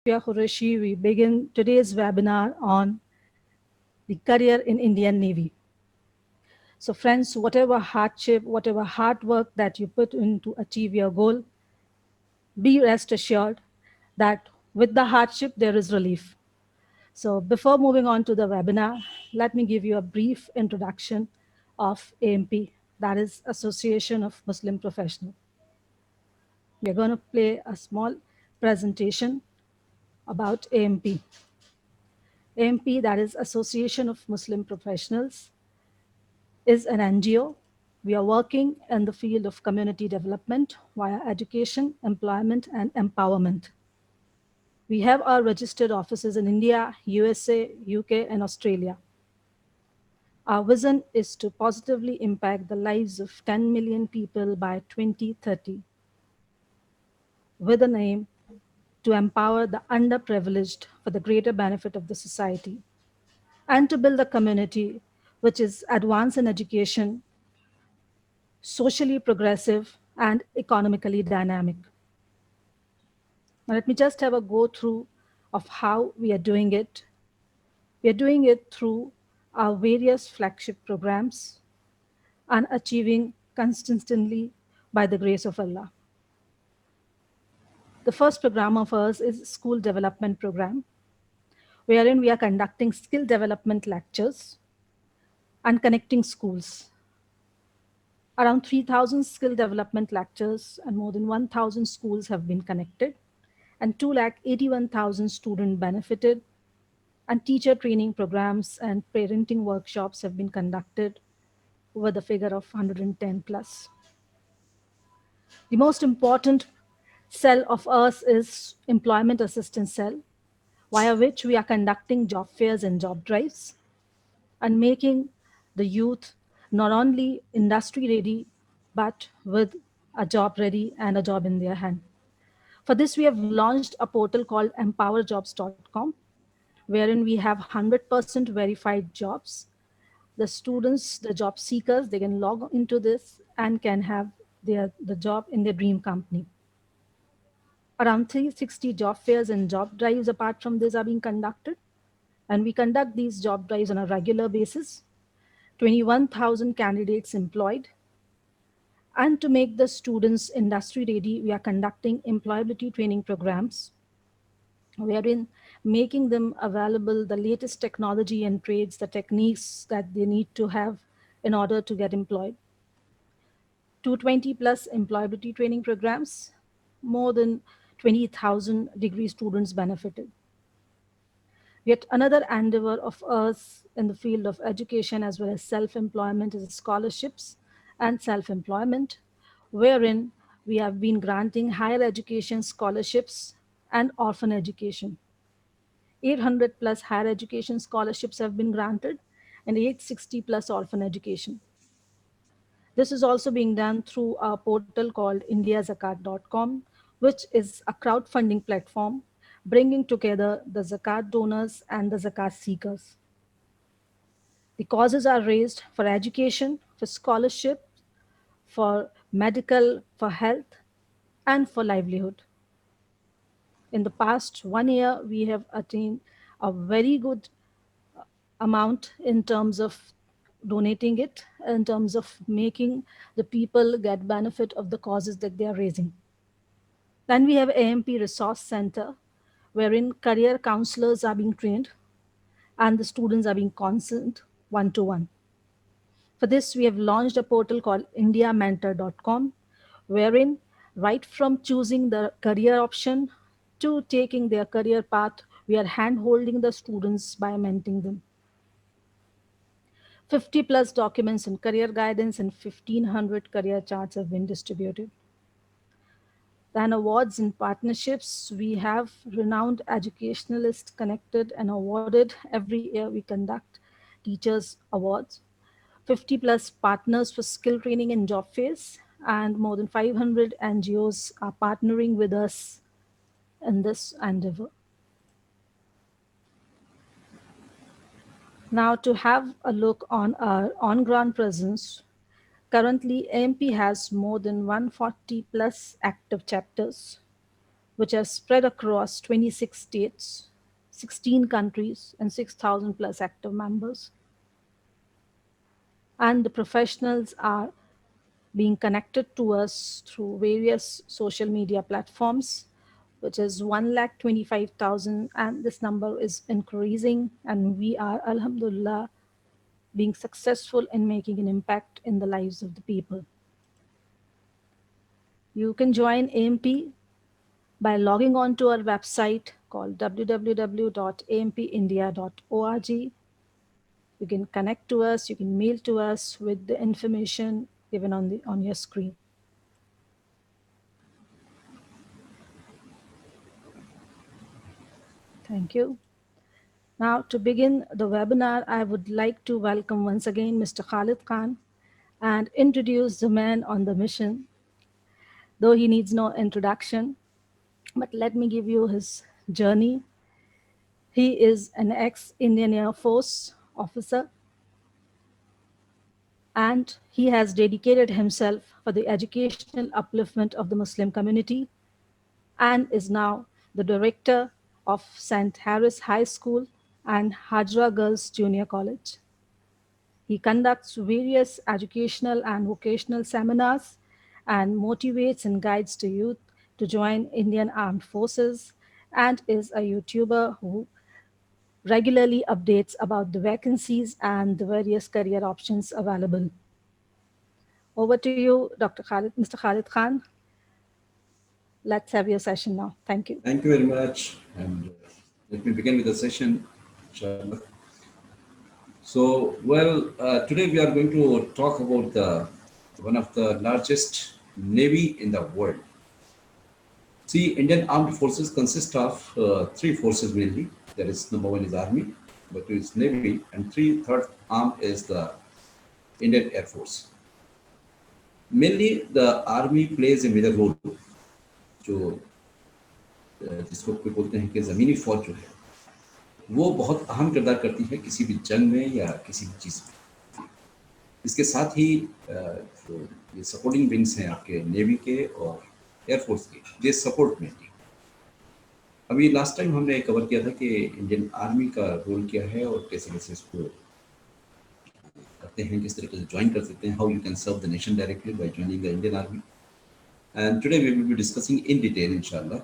Divya Qureshi. We begin today's webinar on the career in Indian Navy. So friends, whatever hardship, whatever hard work that you put in to achieve your goal, be rest assured that with the hardship, there is relief. So before moving on to the webinar, let me give you a brief introduction of AMP, that is Association of Muslim Professionals. We're going to play a small presentation about AMP. AMP, that is Association of Muslim Professionals, is an NGO. We are working in the field of community development via education, employment, and empowerment. We have our registered offices in India, USA, UK, and Australia. Our vision is to positively impact the lives of 10 million people by 2030 with an aim to empower the underprivileged for the greater benefit of the society and to build a community which is advanced in education, socially progressive, and economically dynamic. Now, let me just have a go through of how we are doing it. We are doing it through our various flagship programs and achieving consistently by the grace of Allah. The first program of ours is School Development Program, wherein we are conducting skill development lectures and connecting schools. Around 3,000 skill development lectures and more than 1,000 schools have been connected, and 281,000 students benefited, and teacher training programs and parenting workshops have been conducted with a figure of 110 plus. The most important cell of us is Employment Assistance Cell, via which we are conducting job fairs and job drives and making the youth not only industry ready, but with a job ready and a job in their hand. For this, we have launched a portal called empowerjobs.com, wherein we have 100% verified jobs. The students, the job seekers, they can log into this and can have the job in their dream company. Around 360 job fairs and job drives apart from this are being conducted, and we conduct these job drives on a regular basis. 21,000 candidates employed. And to make the students industry ready, we are conducting employability training programs, wherein making them available the latest technology and trades, the techniques that they need to have in order to get employed. 220 plus employability training programs, more than 20,000 degree students benefited. Yet another endeavor of us in the field of education as well as self-employment is scholarships and self-employment, wherein we have been granting higher education scholarships and orphan education. 800 plus higher education scholarships have been granted and 860 plus orphan education. This is also being done through a portal called indiazakat.com, which is a crowdfunding platform bringing together the zakat donors and the zakat seekers. The causes are raised for education, for scholarship, for medical, for health, and for livelihood. In the past 1 year, we have attained a very good amount in terms of donating it, in terms of making the people get benefit of the causes that they are raising. Then we have AMP Resource Center, wherein career counselors are being trained and the students are being constant one-to-one. For this, we have launched a portal called indiamentor.com, wherein right from choosing the career option to taking their career path, we are hand-holding the students by mentoring them. 50 plus documents and career guidance and 1,500 career charts have been distributed. Then awards and partnerships, we have renowned educationalists connected and awarded. Every year we conduct teachers awards. 50 plus partners for skill training and job fairs, and more than 500 NGOs are partnering with us in this endeavor. Now, to have a look on our on-ground presence, currently AMP has more than 140 plus active chapters. which are spread across 26 states, 16 countries, and 6,000 plus active members. And the professionals are being connected to us through various social media platforms, which is 1,25,000, and this number is increasing. And we are, Alhamdulillah, being successful in making an impact in the lives of the people. You can join AMP by logging on to our website called www.ampindia.org. You can connect to us, you can mail to us with the information given on your screen. Thank you. Now, to begin the webinar, I would like to welcome once again Mr. Khalid Khan and introduce the man on the mission, though he needs no introduction. But let me give you his journey. He is an ex-Indian Air Force officer, and he has dedicated himself for the educational upliftment of the Muslim community and is now the director of St. Harris High School and Hajra Girls Junior College. He conducts various educational and vocational seminars and motivates and guides the youth to join Indian Armed Forces, and is a YouTuber who regularly updates about the vacancies and the various career options available. Over to you, Mr. Khalid Khan. Let's have your session now. Thank you. Thank you very much. And let me begin with the session, inshallah. So, today we are going to talk about one of the largest navy in the world. See, Indian Armed Forces consist of three forces mainly. That is, number one is Army, number two is Navy, and third arm is the Indian Air Force. Mainly, the Army plays a major role, जो जिसको कोई बोलते हैं कि ज़मीनी फौज जो है वो बहुत अहम किरदार करती है किसी भी जंग में या किसी भी चीज़ में। इसके साथ ही जो ये सपोर्टिंग विंग्स हैं आपके नेवी के और एयरफोर्स के, ये सपोर्ट में थी। अभी लास्ट टाइम हमने कवर किया था कि इंडियन आर्मी का रोल क्या है और कैसे कैसे इसको करते हैं, किस तरीके से ज्वाइन कर सकते हैं, how you can serve the nation directly by joining the Indian army. And today we will be discussing in detail इंशाल्लाह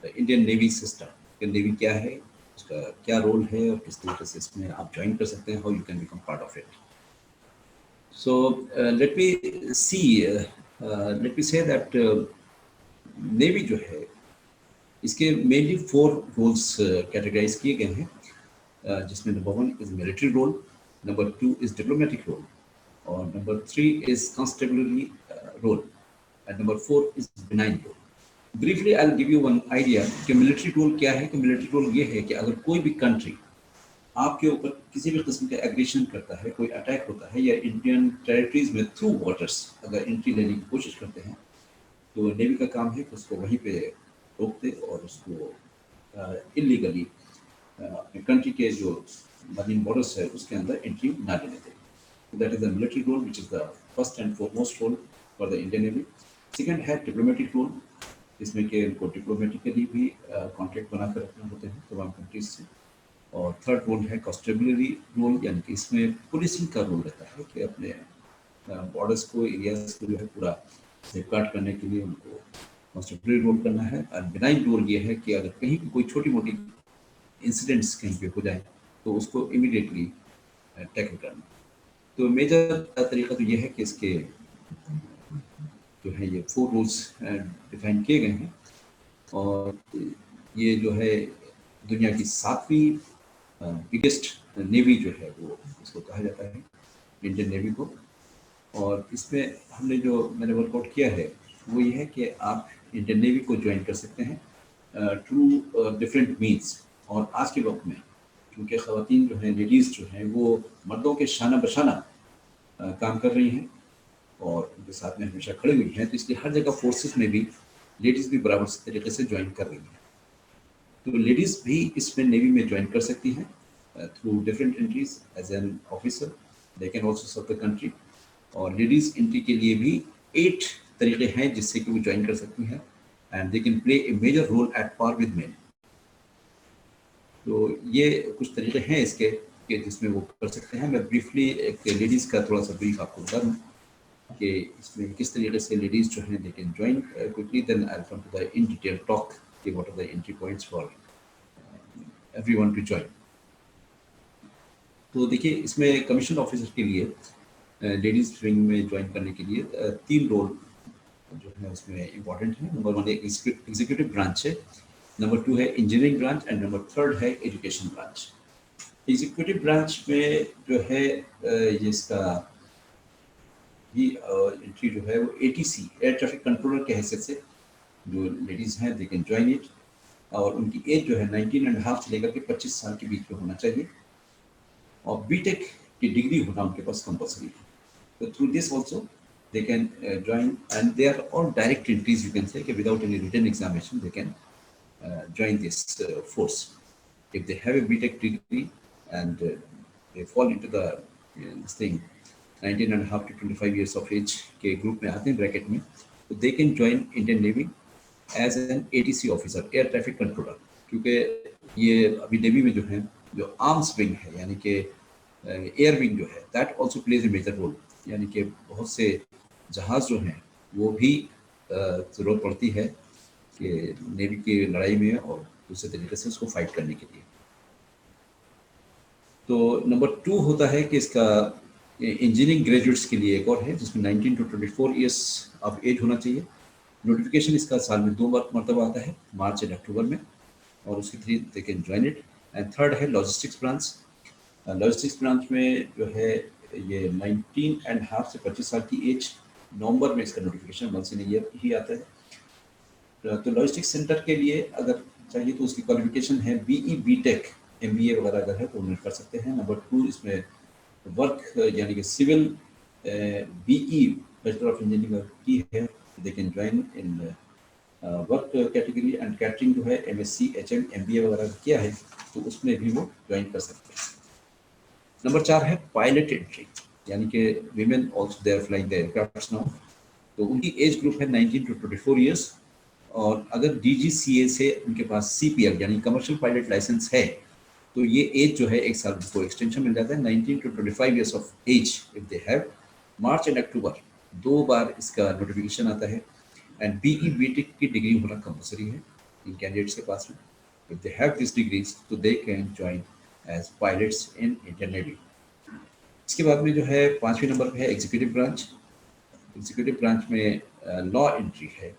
the Indian navy system. Indian navy क्या है, उसका क्या रोल है और किस तरीके से इसमें आप ज्वाइन कर सकते हैं, how you can become part of it. So let me say that navy जो है इसके मेनली 4 रोल्स कैटेगराइज किए गए हैं, जिसमें number 1 is military role, number 2 is diplomatic role, और number 3 is constabulary role, and number 4 is benign role. Briefly I will give you one idea कि military role क्या है। कि मिलिट्री रोल ये है कि अगर कोई भी कंट्री आपके ऊपर किसी भी किस्म का एग्रेशन करता है, कोई अटैक होता है, या इंडियन टेरिटरीज में थ्रू वाटर्स अगर एंट्री लेने की कोशिश करते हैं, तो नेवी का काम है कि उसको वहीं पे रोक दे और उसको इलीगली अपने कंट्री के जो मरीन बॉर्डर्स है उसके अंदर एंट्री ना लेने दे। That is the military role which is the first and foremost role for the Indian navy. Second है डिप्लोमेटिक रोल, जिसमें कि उनको डिप्लोमेटिकली भी कॉन्ट्रैक्ट बना कर रखने होते हैं तमाम कंट्रीज से। और थर्ड रोल है कॉन्स्टेबलरी रोल, यानी कि इसमें पुलिसिंग का रोल रहता है कि अपने बॉर्डर्स को, एरियाज को जो है पूरा सेफगार्ड करने के लिए उनको कॉन्स्टेबलरी रोल करना है। और बिनाइन रोल ये है कि अगर कहीं भी कोई छोटी मोटी इंसिडेंट्स कहीं पे हो जाए तो उसको इमीडिएटली टैकल करना। तो मेजर तरीका तो ये है कि इसके जो है ये 4 रूल्स डिफाइन किए गए हैं, और ये जो है दुनिया की 7वीं बिगेस्ट नेवी जो है वो इसको कहा जाता है, इंडियन नेवी को। और इसमें हमने जो मैंने वर्कआउट किया है वो ये है कि आप इंडियन नेवी को ज्वाइन कर सकते हैं थ्रू डिफरेंट मीन्स। और आज के वक्त में क्योंकि ख़वातीन जो हैं, लेडीज़ जो हैं, वो मर्दों के शाना बशाना काम कर रही हैं और उनके साथ में हमेशा खड़ी हुई हैं, तो इसलिए हर जगह फोर्सेस में भी लेडीज़ भी बराबर तरीके से ज्वाइन कर रही हैं। तो लेडीज़ भी इसमें नेवी में ज्वाइन कर सकती हैं through different entries as an officer, they can also serve the country. और लेडीज़ एंट्री के लिए भी 8 तरीके हैं जिससे कि वो ज्वाइन कर सकती हैं। and they can play a major role at par with men. तो ये कुछ तरीके हैं इसके कि जिसमें वो कर सकते हैं. मैं ब्रीफली एक लेडीज़ का थोड़ा सा ब्रीफ आपको बता दूँ कि इसमें किस तरीके से लेडीज़ जो हैं they can join quickly. Then I come to the in detail talk कि what are the entry points for everyone to join. तो देखिए इसमें कमीशन ऑफिसर के लिए लेडीज़ विंग में ज्वाइन करने के लिए 3 रोल जो है उसमें इम्पॉर्टेंट है. नंबर 1 एग्जीक्यूटिव ब्रांच है, नंबर 2 है इंजीनियरिंग ब्रांच एंड नंबर 3 है एजुकेशन ब्रांच. एग्जीक्यूटिव ब्रांच में जो है ये इसका भी एंट्री जो है वो ATC एयर ट्रैफिक कंट्रोलर के हैसियत से जो लेडीज़ हैं दे कैन ज्वाइन इट. और उनकी एज जो है 19.5 से लेकर के 25 साल के बीच में होना चाहिए और बीटेक की डिग्री होना उनके पास कंपल्सरी है. तो through this also they can join, and they are all direct entries, you can say, okay, without any written examination they can join this force if they have a BTech degree and they fall into the this thing 19.5 to 25 years of age के group में आते हैं bracket में. तो they can join Indian Navy as an ATC officer, air traffic controller. क्योंकि ये अभी navy में जो है जो आर्म्स विंग है यानी कि एयर विंग जो है that also plays a major role. यानी कि बहुत से जहाज़ जो हैं वो भी ज़रूरत पड़ती है कि नेवी की लड़ाई में और दूसरे तरीके से उसको फाइट करने के लिए. तो नंबर 2 होता है कि इसका इंजीनियरिंग ग्रेजुएट्स के लिए एक और है जिसमें 19 to 24 ईयर्स ऑफ एज होना चाहिए. नोटिफिकेशन इसका साल में 2 मरतबा आता है, मार्च एंड अक्टूबर में, और उसके three they can join it. And 3 है लॉजिस्टिक्स ब्रांच. लॉजिस्टिक्स ब्रांच में जो है ये 19.5 से 25 साल की एज, नवंबर में इसका नोटिफिकेशन वंस इन ईयर ही आता है. तो लॉजिस्टिक्स सेंटर के लिए अगर चाहिए तो उसकी क्वालिफिकेशन है BE BTech MBA वगैरह अगर है तो उन्हें कर सकते हैं. नंबर 2 इसमें वर्क यानी कि civil BE bachelor of engineering की है, they can join in work category. And catering जो है MSc HM MBA वगैरह किया है तो उसमें भी वो ज्वाइन कर सकते हैं. नंबर 4 है पायलट एंट्री यानी कि women also they are flying the aircrafts now. तो उनकी एज ग्रुप है 19 to 24 ईयर्स. और अगर DGCA से उनके पास CPL यानी कमर्शियल पायलट लाइसेंस है तो ये एज जो है 1 साल को एक्सटेंशन मिल जाता है. 19 to 25 years of age if they have. March and October 2 बार इसका नोटिफिकेशन आता है. एंड BE BTech की डिग्री होना कंपल्सरी है इन कैंडिडेट्स के पास में. If they have this degrees तो they can join as pilots in Indian navy. इसके बाद में जो है 5वें नंबर पे है एग्जीक्यूटिव ब्रांच. एग्जीक्यूटिव ब्रांच में लॉ एंट्री है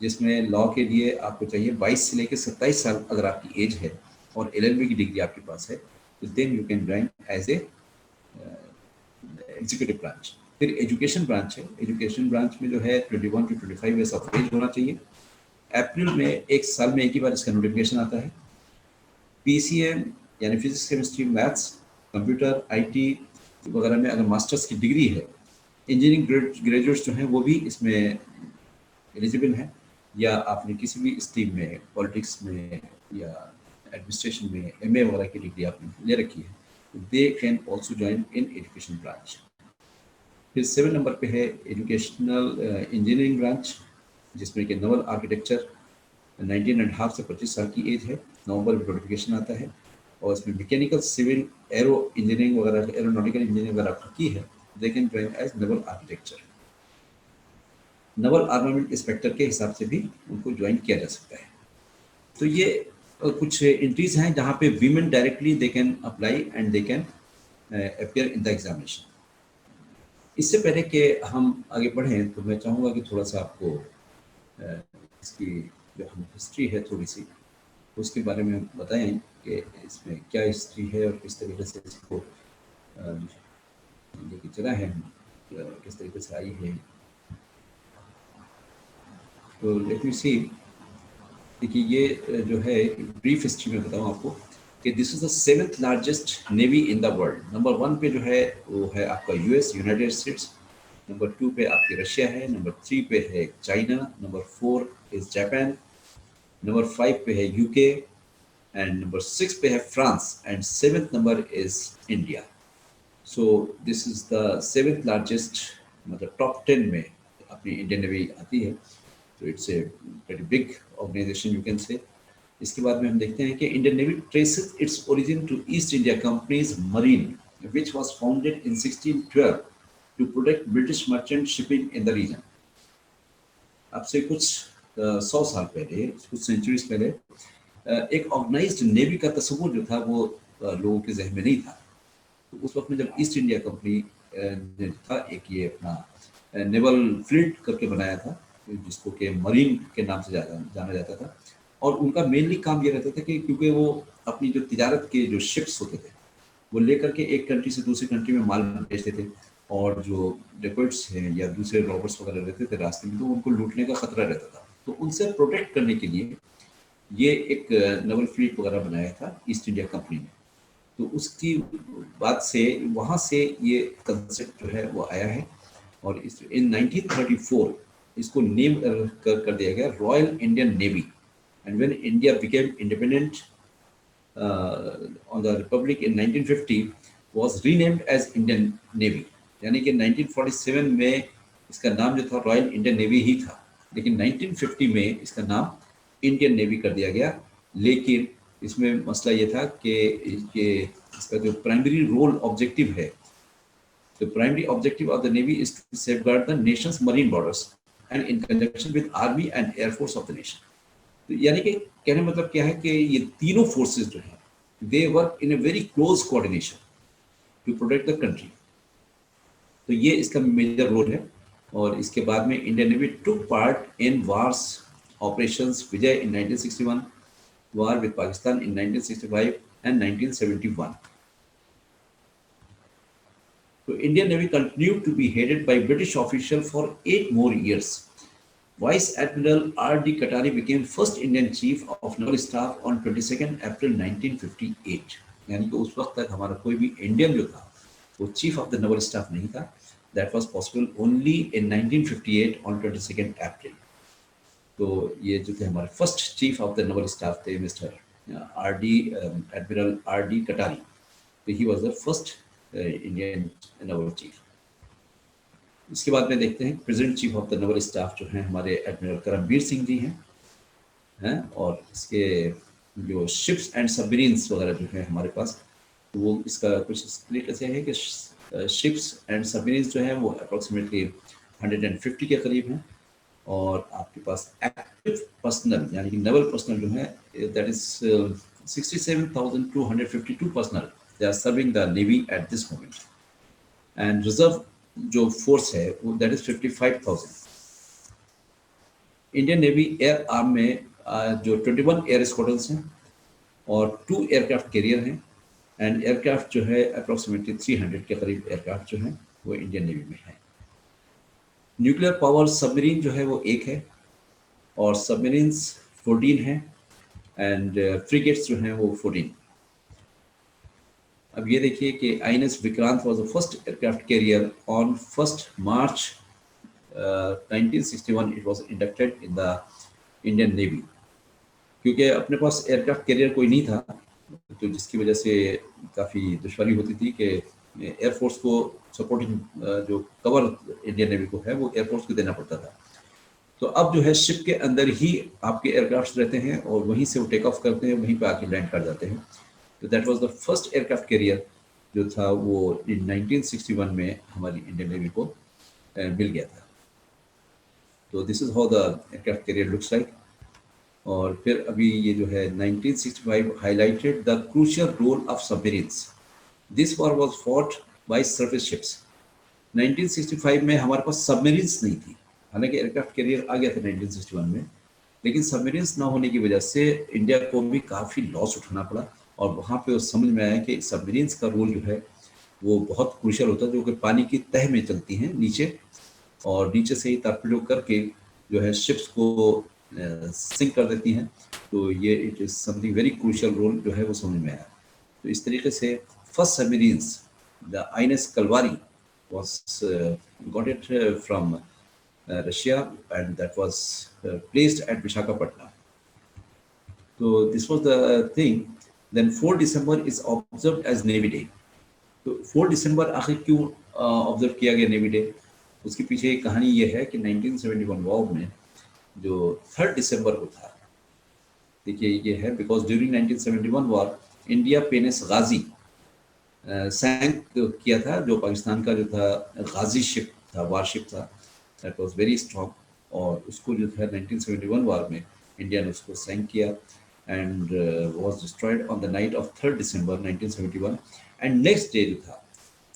जिसमें लॉ के लिए आपको चाहिए 22 से लेकर 27 साल अगर आपकी एज है और LLB की डिग्री आपके पास है तो then you can join as a executive branch. फिर एजुकेशन ब्रांच है. एजुकेशन ब्रांच में जो है 21 to 25 ईयर्स ऑफ एज होना चाहिए. अप्रैल में एक साल में एक ही बार इसका नोटिफिकेशन आता है. PCM यानी physics chemistry maths computer IT वगैरह में अगर मास्टर्स की डिग्री है. इंजीनियरिंग ग्रेजुएट्स जो हैं वो भी इसमें एलिजिबल हैं, या आपने किसी भी स्ट्रीम में पॉलिटिक्स में या एडमिनिस्ट्रेशन में MA वगैरह की डिग्री आपने ले रखी है तो they can also join in education branch. फिर 7 नंबर पे है एजुकेशनल इंजीनियरिंग ब्रांच जिसमें कि नवल आर्किटेक्चर 19.5 से 25 साल की एज है. नवंबर में नोटिफिकेशन आता है और इसमें मैकेनिकल सिविल एरो इंजीनियरिंग वगैरह एरोनॉटिकल इंजीनियरिंग वगैरह की है they can join as naval architecture. Naval armament inspector के हिसाब से भी उनको ज्वाइन किया जा सकता है. तो ये कुछ एंट्रीज हैं जहाँ पे women directly they can apply and they can appear in the examination. इससे पहले कि हम आगे बढ़ें तो मैं चाहूँगा कि थोड़ा सा आपको इसकी जो हम हिस्ट्री है थोड़ी सी उसके बारे में बताएं कि इसमें क्या हिस्ट्री है और किस तरीके से इसको लेके चला है, किस तरीके से आई है. तो लेट मी सी. देखिए ये जो है ब्रीफ हिस्ट्री में बताऊँ आपको कि this is the 7th largest navy in the world. Number 1 पे जो है वो है आपका US यूनाइटेड स्टेट्स. नंबर 2 पे आपकी रशिया है. नंबर 3 पे है China. Number 4 is Japan. Number 5 पे है UK एंड नंबर 6 पे है France and 7th number is India. So this is the 7th largest मतलब टॉप 10 में अपनी इंडियन नेवी आती है. तो it's a very big organisation you can say. इसके बाद में हम देखते हैं कि Indian Navy traces its origin to East India company's marine which was founded in 1612 to protect British merchant shipping in the region. अब से कुछ 100 साल पहले, कुछ सेंचुरीज पहले एक ऑर्गेनाइज्ड नेवी का तस्वुर जो था वो लोगों के जहन में नहीं था। तो उस वक्त में जब ईस्ट इंडिया कंपनी ने था एक ये अपना नेवल फ्लीट करके बनाया था, जिसको कि मरीन के नाम से जाना जाता था, और उनका मेनली काम ये रहता था कि क्योंकि वो अपनी जो तिजारत के जो शिप्स होते थे वो लेकर के एक कंट्री से दूसरी कंट्री में माल भेजते थे, और जो डेकोइट्स हैं या दूसरे रॉबर्स वगैरह रहते थे रास्ते में तो उनको लूटने का खतरा रहता था। तो उनसे प्रोटेक्ट करने के लिए ये एक नेवल फ्लीट वगैरह बनाया था ईस्ट इंडिया कंपनी ने। तो उसकी बात से वहाँ से ये कंसेप्ट जो है वो आया है, और इस इन 1934 इसको नेम कर दिया गया royal Indian navy. And when India became independent on the republic in 1950 was renamed as Indian Navy. यानी कि 1947 में इसका नाम जो था रॉयल इंडियन नेवी ही था, लेकिन 1950 में इसका नाम इंडियन नेवी कर दिया गया। लेकिन इसमें मसला ये था कि इसका जो प्राइमरी रोल ऑब्जेक्टिव है, the primary objective of the navy is to safeguard the nation's marine borders and in conjunction with army and air force of the nation। तो यानी कि कहने मतलब क्या है कि ये तीनों फोर्सेस जो हैं they work in a very close coordination to protect the country। तो ये इसका मेजर रोल है। और इसके बाद में Indian navy took part in wars operations Vijay in 1961, war with Pakistan in 1965 and 1971। So Indian Navy continued to be headed by British officials for 8 more years। Vice Admiral R.D. Katari became first Indian Chief of Naval Staff on 22nd April 1958। यानी कि उस वक्त तक हमारा कोई भी Indian जो था वो chief of the Naval staff नहीं था। That was possible only in 1958 on 22nd अप्रैल। तो ये जो थे हमारे first chief of the Naval staff थे मिस्टर R.D. Admiral R.D. कटारी। तो he was the first Indian Naval chief. इसके बाद में देखते हैं present chief of the Naval staff जो हैं हमारे एडमिरल करमबीर सिंह जी हैं। और इसके जो शिप्स एंड सबमरीन्स वगैरह जो है हमारे पास, तो वो इसका कुछ स्प्लिट ऐसे है कि शिप्स एंड सबमरीन्स जो हैं वो अप्रोक्सीमेटली 150 के करीब हैं। और आपके पास एक्टिव पर्सनल यानी कि नवल पर्सनल जो है that is 67,252 personal they are serving the navy at this moment। and reserve जो फोर्स है वो that is 55,000। Indian navy air arm में जो 21 एयर स्क्वाड्रन्स हैं और 2 एयरक्राफ्ट कैरियर हैं। एंड एयरक्राफ्ट जो है अप्रोक्सीमेटली 300 के करीब एयरक्राफ्ट जो हैं वो इंडियन नेवी में है। न्यूक्लियर पावर सबमरीन जो है वो एक है, और सबमरीन्स 14 हैं, एंड फ्रिगेट्स जो हैं वो 14। अब ये देखिए कि INS Vikrant was the first aircraft carrier on 1 March 1961। It was inducted in the Indian navy. क्योंकि अपने पास एयरक्राफ्ट कैरियर कोई नहीं था, तो जिसकी वजह से काफ़ी दुश्वारी होती थी कि एयरफोर्स को सपोर्टिंग जो कवर इंडियन नेवी को है वो एयरफोर्स को देना पड़ता था। तो अब जो है शिप के अंदर ही आपके एयरक्राफ्ट रहते हैं और वहीं से वो टेक ऑफ करते हैं, वहीं पे आके लैंड कर जाते हैं। तो that was the first aircraft carrier जो था वो इन 1961 में हमारी इंडियन नेवी को मिल गया था। तो this is how the aircraft carrier looks like. और फिर अभी ये जो है 1965 highlighted the crucial role of submarines. This war was fought by surface ships. 1965 में हमारे पास सबमरीन्स नहीं थी, हालांकि एयरक्राफ्ट कैरियर आ गया था 1961 में, लेकिन सबमरीन्स ना होने की वजह से इंडिया को भी काफ़ी लॉस उठाना पड़ा। और वहाँ पे उस समझ में आया कि सबमरीन्स का रोल जो है वो बहुत क्रूशियल होता है, जो कि पानी की तह में चलती हैं नीचे, और नीचे से ही टॉर्पेडो करके जो है शिप्स को सिंक कर देती हैं। तो ये it is something very crucial role जो है वो समझ में आया। तो इस तरीके से first submarines the INS Kalwari was got it from Russia, and that was placed at Visakhapatnam। So this was the thing। Then 4 December is observed as Navy Day। तो 4 दिसंबर आखिर क्यों ऑब्जर्व किया गया नेवी डे? उसके पीछे एक कहानी ये है कि 1971 वॉर में जो 3 दिसंबर को था। देखिए ये है बिकॉज ड्यूरिंग 1971 वॉर इंडिया पेनिस गाजी सैंक किया था, जो पाकिस्तान का जो था गाजी शिप था, वारशिप था, दैट वाज वेरी स्ट्रांग। और उसको जो था 1971 वॉर में इंडिया ने उसको सैंक किया and was destroyed on the night of 3 December 1971। And next day जो था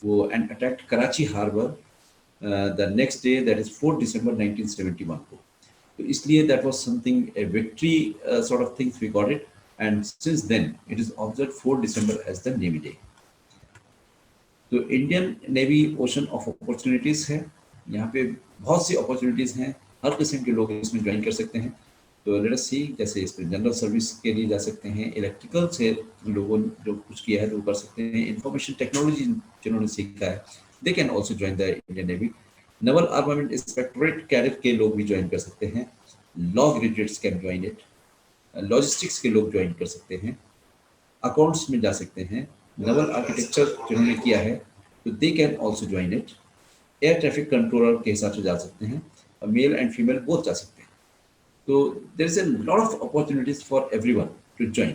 वो and attacked Karachi harbour the next day, that is 4 December 1971 को। तो इसलिए that was something a victory sort of things we got it, and since then it is observe 4 December as the navy day. तो Indian navy ocean of opportunities है, यहाँ पे बहुत सी opportunities हैं, हर किस्म के लोग इसमें ज्वाइन कर सकते हैं। तो लेट अस सी, जैसे इसमें जनरल सर्विस के लिए जा सकते हैं, इलेक्ट्रिकल से लोगों ने जो कुछ किया है तो वो कर सकते हैं, इंफॉर्मेशन टेक्नोलॉजी जिन्होंने सीखा है they can also join the Indian navy. Naval armament inspectorate cadet के लोग भी ज्वाइन कर सकते हैं, law graduates can join it, logistics के लोग ज्वाइन कर सकते हैं, अकाउंट्स में जा सकते हैं, नवल आर्किटेक्चर जिन्होंने किया है तो they can also join it, air traffic controller के हिसाब से जा सकते हैं, और मेल एंड फीमेल बोथ जा सकते हैं। तो there is a lot of opportunities for everyone to join.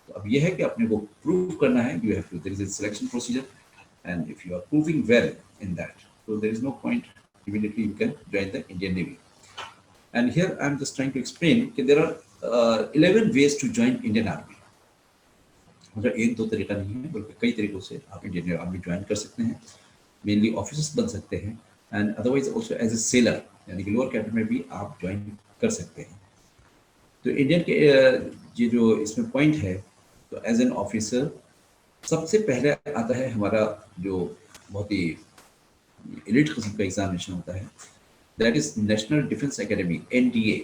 तो अब यह है कि अपने को प्रूव करना है, you have to, there is a selection procedure and if you are proving well in that, so there is no point, immediately you can join the Indian Navy. And here I am just trying to explain that there are 11 ways to join Indian Army. मतलब एक दो तरीका नहीं है, बल्कि कई तरीकों से आप इंडियन आर्मी ज्वाइन कर सकते हैं। मेनली ऑफिसर्स बन सकते हैं and otherwise also as a sailor, यानी कि लोअर कैडर में भी आप ज्वाइन कर सकते हैं। तो इंडियन के ये जो इसमें पॉइंट है, तो एज एन ऑफिसर सबसे पहले आता है हमारा जो बहुत ही एलिट किस्म का एग्जामिनेशन होता है, that is national defence academy NDA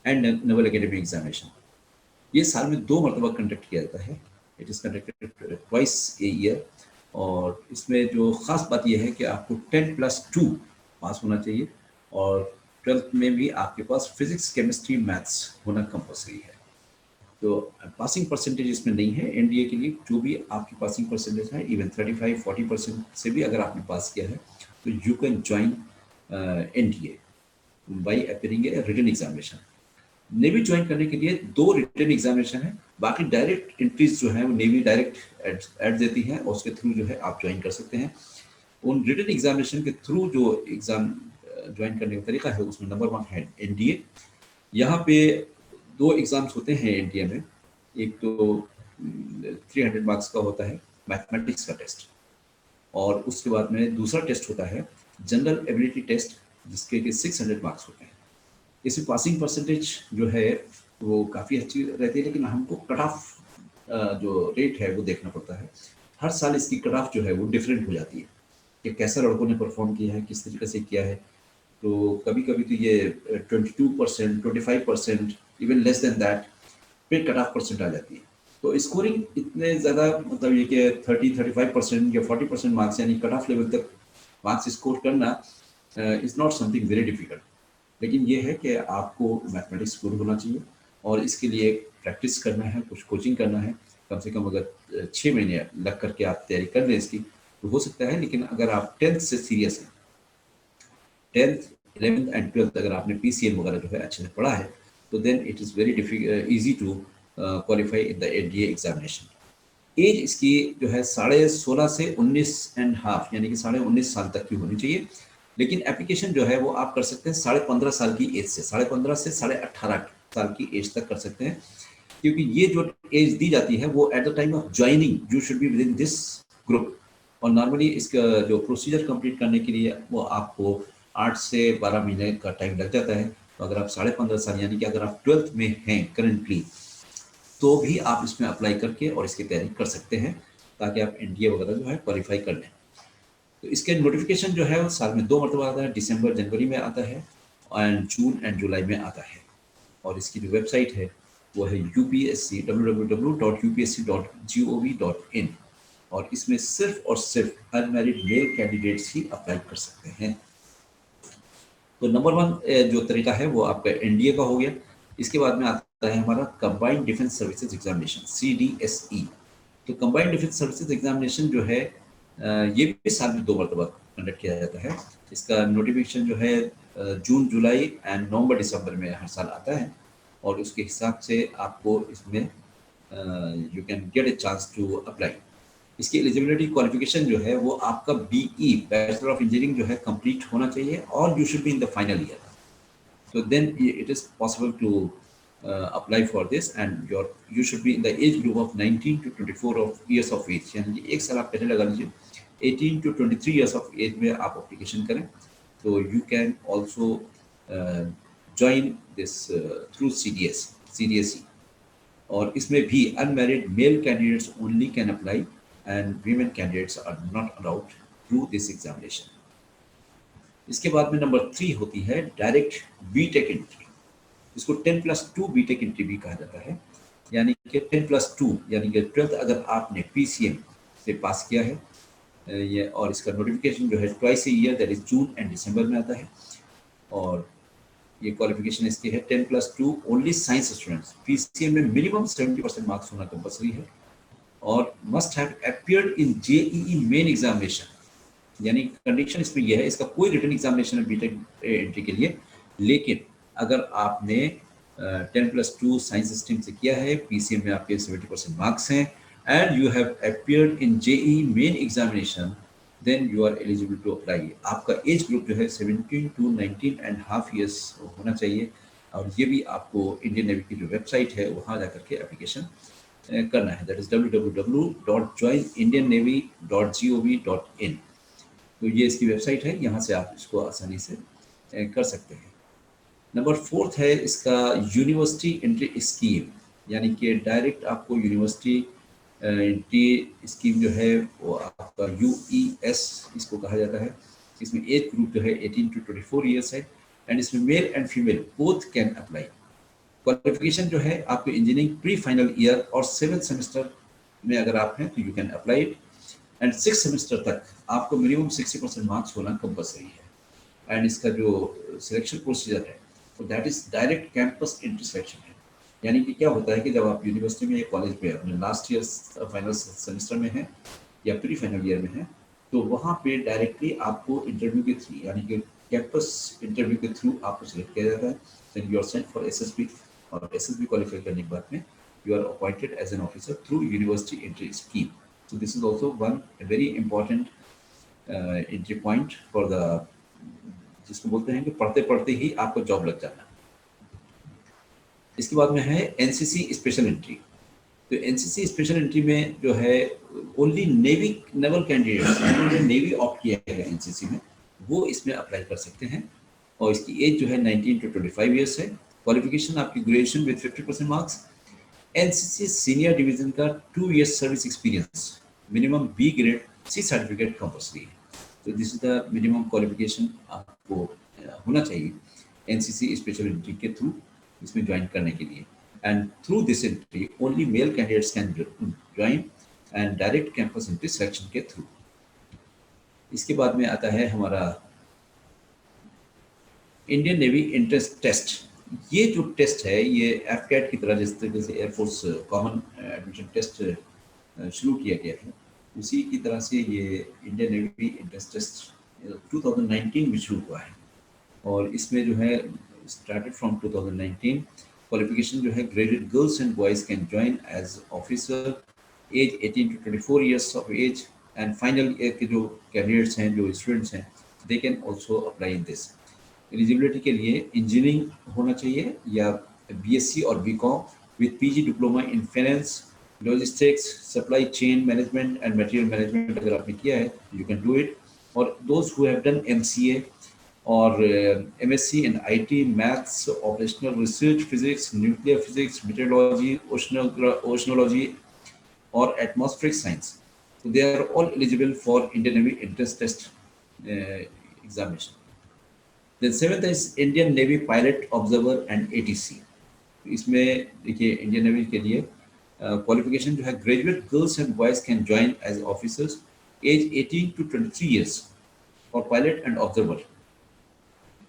and naval academy examination. ये साल में 2 मरतबा कंडक्ट किया जाता है, it is conducted twice a year. और इसमें जो ख़ास बात यह है कि आपको 10+2 पास होना चाहिए, और 12th में भी आपके पास फिजिक्स केमिस्ट्री मैथ्स होना कंपलसरी है। तो पासिंग परसेंटेज इसमें नहीं है एनडीए के लिए, जो भी आपकी पासिंग परसेंटेज है इवन 35-40% से भी अगर आपने पास किया है तो you can join NDA by appearing a written examination. Navy join करने के लिए 2 रिटन एग्जामिनेशन है, बाकी डायरेक्ट एंट्रीज जो है वो नेवी डायरेक्ट ऐड देती है और उसके थ्रू जो है आप ज्वाइन कर सकते हैं। उन रिटन एग्जामिनेशन के थ्रू जो एग्जाम ज्वाइन करने का तरीका है उसमें नंबर 1 है एनडीए। यहाँ पे 2 एग्जाम्स होते हैं एनडीए में, एक तो 300 मार्क्स का होता है मैथमेटिक्स का टेस्ट, और उसके बाद में दूसरा टेस्ट होता है जनरल एबिलिटी टेस्ट, जिसके कि 600 मार्क्स होते हैं। इसमें पासिंग परसेंटेज जो है वो काफ़ी अच्छी रहती है, लेकिन हमको कट ऑफ जो रेट है वो देखना पड़ता है। हर साल इसकी कट ऑफ जो है वो डिफरेंट हो जाती है कि कैसा लड़कों ने परफॉर्म किया है, किस तरीके से किया है। तो कभी कभी तो ये 22%, 25%, इवन लेस देन दैट पे कट ऑफ परसेंट आ जाती है। तो स्कोरिंग इतने ज़्यादा, मतलब ये कि 30-35% या 40% मार्क्स यानी कट ऑफ लेवल तक मार्क्स स्कोर करना is not something very difficult. लेकिन ये है कि आपको मैथमेटिक्स गुड होना चाहिए, और इसके लिए प्रैक्टिस करना है, कुछ कोचिंग करना है। कम से कम अगर 6 महीने लग करके आप तैयारी कर लें इसकी तो हो सकता है। लेकिन अगर आप 10th से सीरियस हैं, 10th, 11th एंड 12th अगर आपने PCM वगैरह जो है अच्छे से पढ़ा है, तो then it is very easy to qualify in the NDA examination. Age इसकी जो है 16.5 से 19.5 यानी कि 19.5 साल तक की होनी चाहिए। लेकिन एप्लीकेशन जो है वो आप कर सकते हैं 15.5 साल की एज से, 15.5 से 18.5 साल की एज तक कर सकते हैं, क्योंकि ये जो एज दी जाती है वो at the time of joining you should be with in this group. और नॉर्मली इसका जो प्रोसीजर कंप्लीट करने के लिए वो आपको 8 से 12 महीने का टाइम लग जाता है। तो अगर आप 15.5 साल यानी कि अगर आप 12th में हैं करंटली, तो भी आप इसमें अप्लाई करके और इसकी तैयारी कर सकते हैं, ताकि आप एनडीए वगैरह जो है क्वालिफाई कर लें। तो इसके नोटिफिकेशन जो है वो साल में 2 मरतबा आता है, दिसंबर जनवरी में आता है एंड जून एंड जुलाई में आता है। और इसकी जो वेबसाइट है वो है UPSC, www.upsc.gov.in, और इसमें सिर्फ और सिर्फ अनमैरिड मेल कैंडिडेट्स ही अप्लाई कर सकते हैं। तो नंबर 1 जो तरीका है वो आपका एनडीए का हो गया। इसके बाद में आता है हमारा combined defence services examination, CDSE। तो कंबाइंड डिफेंस सर्विसेज एग्जामिनेशन जो है ये भी साल में 2 मरतबा कंडक्ट किया जाता है। इसका नोटिफिकेशन जो है जून जुलाई एंड नवंबर दिसंबर में हर साल आता है, और उसके हिसाब से आपको इसमें you can get a chance to apply. इसकी एलिजिबिलिटी क्वालिफिकेशन जो है वो आपका बीई बैचलर ऑफ इंजीनियरिंग जो है कंप्लीट होना चाहिए, और you should be in the final year. So then it is possible to apply for this, and you should be in the age group of 19 to 24 of years of age, यानी कि एक साल आप पहले लगा लीजिए, 18 to 23 years of age में आप application करें, तो you can also join this through CDSE, और इसमें भी unmarried male candidates only can apply and women candidates are not allowed through this examination. इसके बाद में नंबर 3 होती है डायरेक्ट बीटेक एंट्री। इसको 10+2 बीटेक एंट्री भी कहा जाता है, यानी कि 10+2 यानी कि 12th अगर आपने PCM से पास किया है ये, और इसका नोटिफिकेशन जो है twice a year, that is June and December में आता है, और ये क्वालिफिकेशन इसकी है 10+2 ओनली साइंस स्टूडेंट्स। PCM में मिनिमम 70% मार्क्स होना कंपल्सरी है, और must have appeared in JEE main examination, यानी कंडीशन इसमें यह है, इसका कोई रिटन एग्जामिनेशन है बीटेक एंट्री के लिए, लेकिन अगर आपने 10+2 साइंस स्ट्रीम से किया है, PCM में आपके 70% मार्क्स हैं, and you have appeared in JEE main examination, then you are eligible to apply. आपका एज ग्रुप जो है 17 to 19.5 ईयर्स होना चाहिए, और ये भी आपको इंडियन नेवी की जो वेबसाइट है वहाँ जाकर के एप्लीकेशन करना है, दैट इज www.joinindiannavy.gov.in। तो ये इसकी वेबसाइट है, यहाँ से आप इसको आसानी से कर सकते हैं। नंबर 4 है इसका यूनिवर्सिटी एंट्री स्कीम, यानी कि डायरेक्ट आपको यूनिवर्सिटी एंट्री स्कीम जो है वो आपका UES इसको कहा जाता है। इसमें एज ग्रुप जो है 18 to 24 ईयर्स है, एंड इसमें mail and female both can apply. Qualification जो है आपको इंजीनियरिंग प्री फाइनल ईयर और 7th सेमेस्टर में अगर आप हैं तो you can apply it, and 6th semester तक आपको मिनिमम 60% मार्क्स होना कंपल्सरी है। एंड इसका जो सिलेक्शन प्रोसीजर है तो that is direct campus entry selection है, यानी कि क्या होता है कि जब आप यूनिवर्सिटी में या कॉलेज में अपने लास्ट ईयर फाइनल सेमेस्टर में हैं या प्री फाइनल ईयर में हैं, तो वहाँ पे डायरेक्टली आपको इंटरव्यू के थ्रू, यानी कि कैंपस इंटरव्यू के थ्रू आपको सिलेक्ट किया जाता है, then you are sent for SSB, और SSB क्वालिफाई करने के बाद में you are appointed as an officer through university entry scheme. So this is also one a very important entry point for the, जिसको बोलते हैं कि पढ़ते पढ़ते ही आपको जॉब लग जाना। इसके बाद में है NCC स्पेशल एंट्री। तो NCC स्पेशल एंट्री में जो है ओनली नेवल कैंडिडेट्स जिन्होंने नेवी ऑप्ट किया है NCC में, वो इसमें अप्लाई कर सकते हैं, और इसकी एज जो है 19 to 25 ईयर्स है। क्वालिफिकेशन आपकी graduation with 50% marks, NCC senior division का 2 years service experience, minimum B grade C certificate compulsory है। तो this is the minimum qualification आपको होना चाहिए NCC स्पेशल एंट्री के थ्रू इसमें ज्वाइन करने के लिए, and through this entry only male candidates can join, and direct campus entry selection के थ्रू। इसके बाद में आता है हमारा इंडियन नेवी एंट्रेंस टेस्ट। ये जो टेस्ट है ये FCAT की तरह, जिस तरीके से एयरफोर्स कॉमन एडमिशन टेस्ट शुरू किया गया है, उसी की तरह से ये इंडियन नेवी एंट्रेंस टेस्ट 2019 में शुरू हुआ है, और इसमें जो है स्टार्टेड फ्रॉम 2019। क्वालिफिकेशन जो है graduate girls and boys can join as officer, as 18 to 24 years of age, and final year के जो कैंडिडेट्स हैं, जो स्टूडेंट्स हैं, they can also apply in this. Eligibility के लिए इंजीनियरिंग होना चाहिए या BSc और BCom with PG diploma in finance, logistics, supply chain management and material management अगर आपने किया है यू कैन डू इट, और those who have done MCA और MSc in IT, maths, operational research, physics, nuclear physics, meteorology, oceanology और atmospheric science, so they are all eligible for Indian Navy entrance test examination. Then 7th is Indian Navy Pilot Observer and ATC. इसमें देखिए Indian navy के लिए qualification जो है graduate girls and boys can join as officers, as 18 to 23 years for pilot and observer,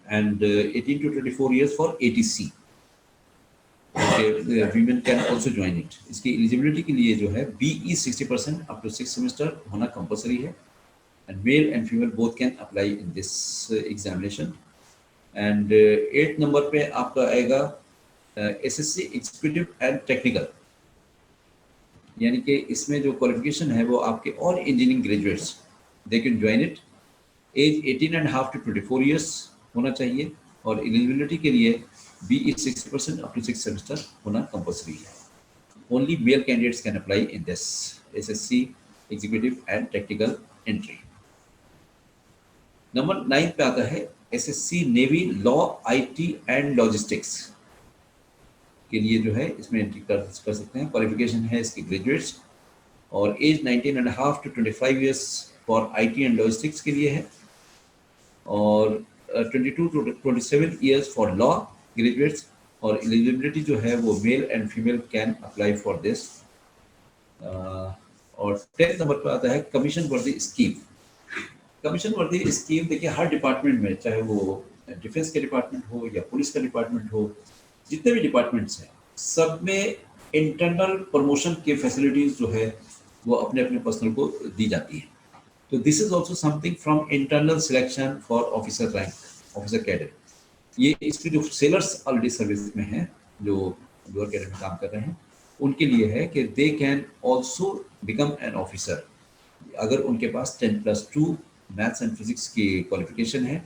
and 18 to 24 years for ATC। Women can also join it. इसकी eligibility के लिए जो है BE 60% up to 6th semester होना compulsory है, and male and female both can apply in this examination. And 8th number पे आपका आएगा एसएससी एग्जीक्यूटिव एंड टेक्निकल, यानी कि इसमें जो क्वालिफिकेशन है वो आपके all engineering graduates they can join it. Age 18.5 to 24 years होना चाहिए और एलिजिबिलिटी के लिए BE 60% अप टू 6 सेमेस्टर होना कंपल्सरी है। Only male candidates can apply in this SSC executive and technical entry. Number 9 पे आता है SSC Navy law IT and logistics के लिए जो है इसमें एंट्री कर सकते हैं। क्वालिफिकेशन है इसकी ग्रेजुएट्स और age 19.5 to 25 years for IT and logistics के लिए है और 22 to 27 years for law graduates और एलिजिबिलिटी जो है वो male and female can apply for this. और 10th नंबर पर आता है कमीशन वर्दी स्कीम। कमीशन वर्दी स्कीम देखिए हर डिपार्टमेंट में, चाहे वो डिफेंस के डिपार्टमेंट हो या पुलिस का डिपार्टमेंट हो, जितने भी डिपार्टमेंट्स हैं सब में इंटरनल प्रमोशन के फैसिलिटीज जो है वो अपने अपने पर्सनल को दी जाती है। तो this is also something from internal selection for officer rank, officer cadre. ये इसके जो सेलर्स ऑलरेडी सर्विस में हैं, जो लोअर कैडर में काम कर रहे हैं, उनके लिए है कि दे can also become an officer अगर उनके पास 10+2 मैथ्स एंड फिजिक्स की क्वालिफिकेशन है।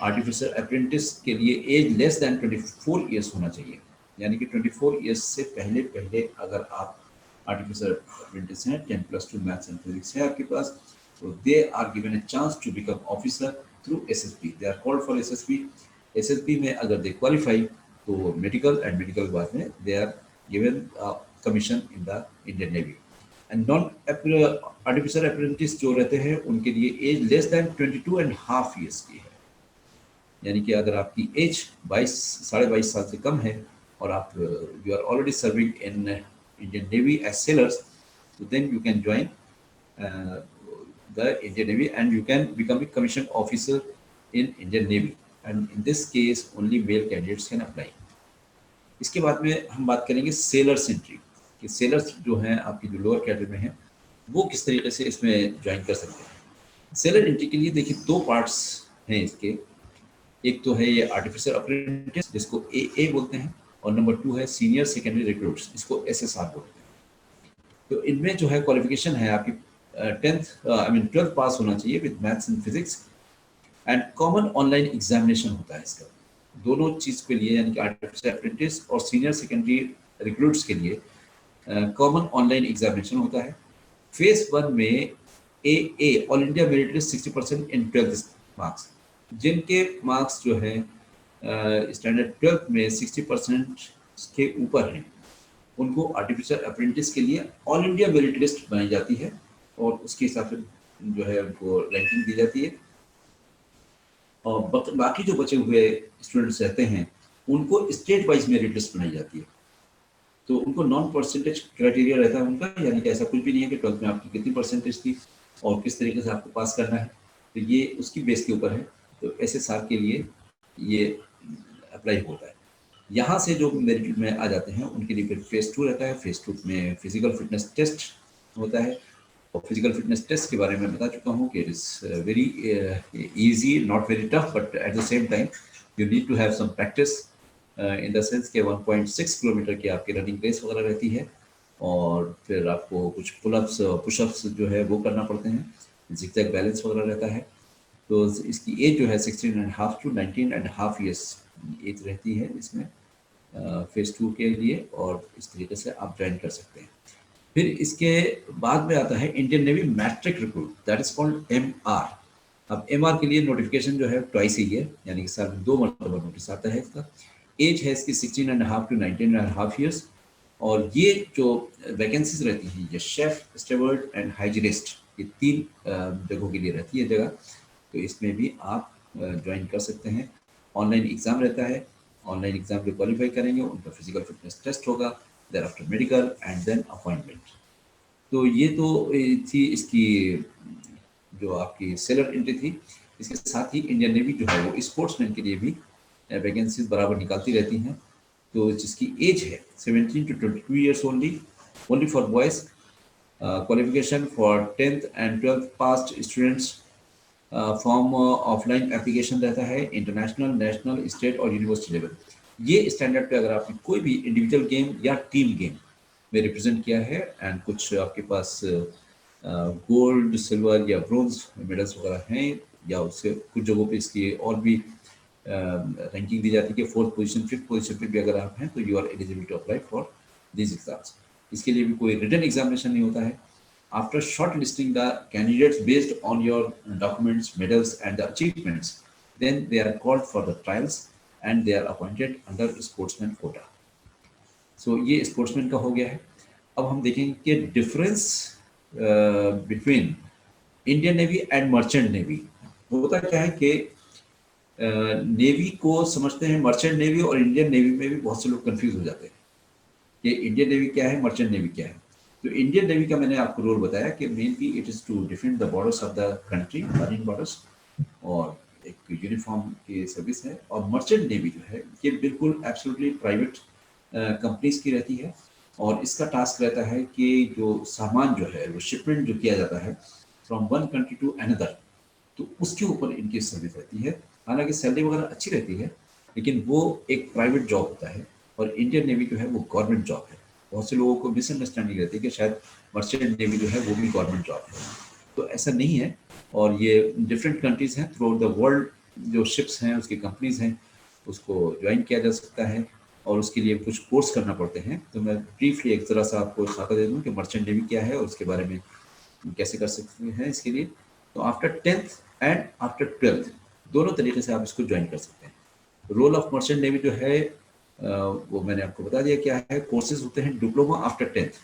आर्टिफिशियल अप्रेंटिस के लिए एज लेस दैन 24 ईयर्स होना चाहिए, यानी कि 24 ईयर्स से पहले अगर आप आर्टिफिशियल अप्रेंटिस हैं, 10+2 मैथ्स एंड फिजिक्स है आपके पास, तो they are given a chance to become officer through SSB. They are called for SSB. SSB में अगर दे क्वालिफाई तो मेडिकल एंड मेडिकल बाद में they are given commission in the Indian navy. And non artificial apprentice जो रहते हैं उनके लिए एज लेस दैन 22.5 ईयर्स की है, यानी कि अगर आपकी एज 22 साल से कम है और आप you are already serving in Indian navy as sailors, तो then you can join the Indian navy and you can become a commission officer in Indian navy and in this case only male candidates can apply. इसके बाद में हम बात करेंगे sellers entry कि sellers जो हैं आपकी जो लोअर कैडर में हैं वो किस तरीके से इसमें ज्वाइन कर सकते हैं। सेलर एंट्री के लिए देखिए 2 पार्ट्स हैं इसके। एक तो है ये आर्टिफिशियल अप्रेंटिस जिसको AA बोलते हैं और नंबर 2 है सीनियर सेकेंडरी रिक्रूट्स, इसको SSR बोलते हैं। तो इनमें जो है क्वालिफिकेशन है आपकी 12th पास होना चाहिए with maths and physics and common online examination होता है इसका दोनों चीज़ के लिए, यानी कि आर्टिफिशियल अप्रेंटिस और सीनियर सेकेंडरी रिक्रूट्स के लिए कॉमन ऑनलाइन एग्जामिनेशन होता है। फेज 1 में AA all India merit list 60% इन 12th मार्क्स, जिनके मार्क्स जो है स्टैंडर्ड 12th में 60% के ऊपर हैं उनको आर्टिफिशियल अप्रेंटिस के लिए ऑल इंडिया मेरिट लिस्ट बनाई जाती है और उसके हिसाब से जो है उनको रैंकिंग दी जाती है। और बाकी जो बचे हुए स्टूडेंट्स रहते हैं उनको स्टेट वाइज मेरिट लिस्ट बनाई जाती है। तो उनको नॉन परसेंटेज क्राइटेरिया रहता है उनका, यानी कि ऐसा कुछ भी नहीं है कि 12th में आपकी कितनी परसेंटेज थी और किस तरीके से आपको पास करना है, तो ये उसकी बेस के ऊपर है। तो SSR के लिए ये अप्लाई होता है। यहाँ से जो मेरिट में आ जाते हैं उनके लिए फिर फेज 2 रहता है। फेज 2 में फिजिकल फिटनेस टेस्ट होता है और फिजिकल फिटनेस टेस्ट के बारे में बता चुका हूँ कि it is very easy, not very tough, but at the same time you need to have some practice in the sense के 1.6 किलोमीटर की आपकी रनिंग रेस वगैरह रहती है और फिर आपको कुछ पुलअप्स पुशअप्स जो है वो करना पड़ते हैं, जिगजैग बैलेंस वगैरह रहता है। तो इसकी एज जो है 16.5 to 19.5 ईयर्स एज रहती है इसमें फेज 2 के लिए और इस तरीके से आप ज्वाइन कर सकते हैं। फिर इसके बाद में आता है Indian Navy matric recruit, that is called MR। अब MR के लिए नोटिफिकेशन जो है ट्वाइस ही है, यानी कि साल में 2 मरतबा नोटिस आता है इसका। एज है इसकी 16.5 to 19.5 ईयर्स और ये जो वैकेंसीज रहती हैं ये शेफ, स्टेवर्ड एंड हाइजीनिस्ट, ये 3 जगहों के लिए रहती है जगह। तो इसमें भी आप ज्वाइन कर सकते हैं। ऑनलाइन एग्ज़ाम रहता है, ऑनलाइन एग्ज़ाम जो क्वालिफाई करेंगे उनका फिजिकल फिटनेस टेस्ट होगा, thereafter medical and then appointment. तो ये तो थी इसकी जो आपकी सेलर एंट्री थी। इसके साथ ही इंडियन नेवी जो है वो स्पोर्ट्समैन के लिए भी वैकेंसीज बराबर निकालती रहती हैं। तो जिसकी एज है 17 to 22 years only for boys. Qualification for 10th and 12th passed students form offline application रहता है, इंटरनेशनल, नेशनल, स्टेट और यूनिवर्सिटी लेवल। ये स्टैंडर्ड पे अगर आपने कोई भी इंडिविजुअल गेम या टीम गेम में रिप्रेजेंट किया है एंड कुछ आपके पास गोल्ड, सिल्वर या ब्रोंज मेडल्स वगैरह हैं, या उससे कुछ जगहों पे इसकी और भी रैंकिंग दी जाती है कि फोर्थ पोजीशन, फिफ्थ पोजीशन पे भी अगर आप हैं तो you are eligible to apply for these exams. इसके लिए भी कोई रिटन एग्जामिनेशन नहीं होता है। After shortlisting the candidates based on your documents, medals, and the achievements, then they are called for the trials and they are appointed under sportsman quota. So ये sportsman का हो गया है। अब हम देखेंगे कि difference between Indian navy and merchant navy होता क्या है कि नेवी को समझते हैं मर्चेंट नेवी, और इंडियन नेवी में भी बहुत से लोग कंफ्यूज हो जाते हैं कि इंडियन नेवी क्या है, मर्चेंट नेवी क्या है। तो इंडियन नेवी का मैंने आपको रोल बताया कि mainly it is to defend the borders of the country, marine borders, और एक यूनिफॉर्म की सर्विस है। और मर्चेंट नेवी जो है ये बिल्कुल एब्सोल्युटली प्राइवेट कंपनीज की रहती है, और इसका टास्क रहता है कि जो सामान जो है वो शिपमेंट जो किया जाता है from one country to another, तो उसके ऊपर इनकी सर्विस रहती है। हालांकि सैलरी वगैरह अच्छी रहती है, लेकिन वो एक प्राइवेट जॉब होता है, और इंडियन नेवी जो है वो गवर्नमेंट जॉब है। बहुत से लोगों को मिसअंडरस्टैंडिंग रहती है कि शायद मर्चेंट नेवी जो है वो भी गवर्नमेंट जॉब है, तो ऐसा नहीं है। और ये डिफरेंट कंट्रीज हैं थ्रू आउट द वर्ल्ड, जो शिप्स हैं उसकी कंपनीज हैं, उसको ज्वाइन किया जा सकता है, और उसके लिए कुछ कोर्स करना पड़ते हैं। तो मैं ब्रीफली एक तरह से आपको खाका दे दूँ कि मर्चेंट नेवी क्या है और उसके बारे में कैसे कर सकते हैं इसके लिए। तो after 10th and after 12th दोनों तरीके से आप इसको ज्वाइन कर सकते हैं। रोल ऑफ मर्चेंट नेवी जो है वो मैंने आपको बता दिया क्या है। कोर्सेज होते हैं डिप्लोमा आफ्टर 10th।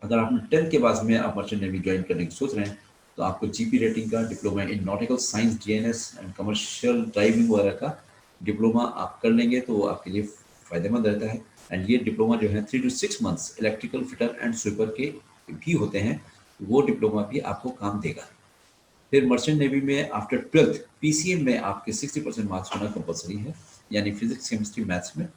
अगर आपने 10th के बाद में आप मर्चेंट नेवी ज्वाइन करने की सोच रहे हैं तो आपको जीपी रेटिंग का diploma in nautical science, DNS and commercial driving वगैरह का डिप्लोमा आप कर लेंगे तो वो आपके लिए फ़ायदेमंद रहता है। एंड ये डिप्लोमा जो है 3 to 6 months electrical fitter and sweeper के भी होते हैं, वो डिप्लोमा भी आपको काम देगा। फिर मर्चेंट नेवी में आफ्टर 12th पीसीएम में आपके 60% मार्क्स होना कंपलसरी है, यानी फिजिक्स, केमिस्ट्री, मैथ्स में।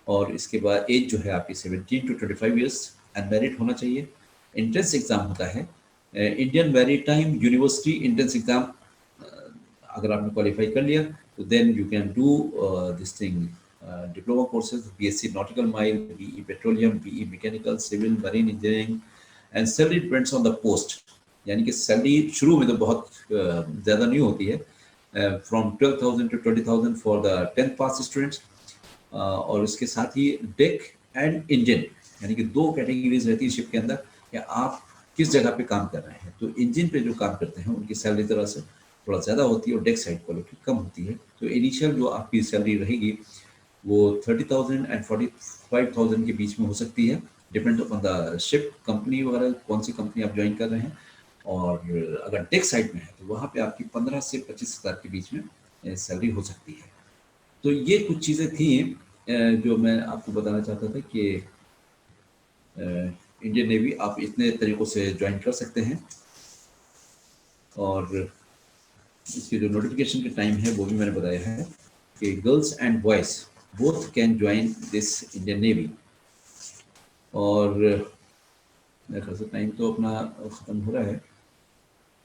और इसके बाद एज जो है आपकी 17 to 25 ईयर्स अनमैरिड होना चाहिए। एंट्रेंस एग्जाम होता है Indian maritime university entrance exam. अगर आपने क्वालिफाई कर लिया तो then you can do this thing diploma courses, BSc nautical mile, BE petroleum, BE mechanical, civil, marine engineering, and salary depends on the post. यानी कि salary शुरू में तो बहुत ज़्यादा नहीं होती है, from 12,000 to 20,000 for the 10th pass students. और उसके साथ ही डेक एंड इंजन, यानी कि दो कैटेगरीज रहती है शिप के अंदर कि आप किस जगह पे काम कर रहे हैं। तो इंजन पे जो काम करते हैं उनकी सैलरी तरह से थोड़ा ज़्यादा होती है, और डेक साइड वालों की कम होती है। तो इनिशियल जो आपकी सैलरी रहेगी वो 30,000 एंड 45,000 के बीच में हो सकती है, depend on the ship, company वगैरह कौन सी कंपनी आप ज्वाइन कर रहे हैं। और अगर डेक साइड में है तो वहाँ पे आपकी 15 से 25,000 के बीच में सैलरी हो सकती है। तो ये कुछ चीज़ें थी जो मैं आपको बताना चाहता था कि इंडियन नेवी आप इतने तरीक़ों से ज्वाइन कर सकते हैं। और इसकी जो नोटिफिकेशन का टाइम है वो भी मैंने बताया है कि girls and boys both can join this Indian navy. और मेरे ख्याल से टाइम तो अपना ख़त्म हो रहा है।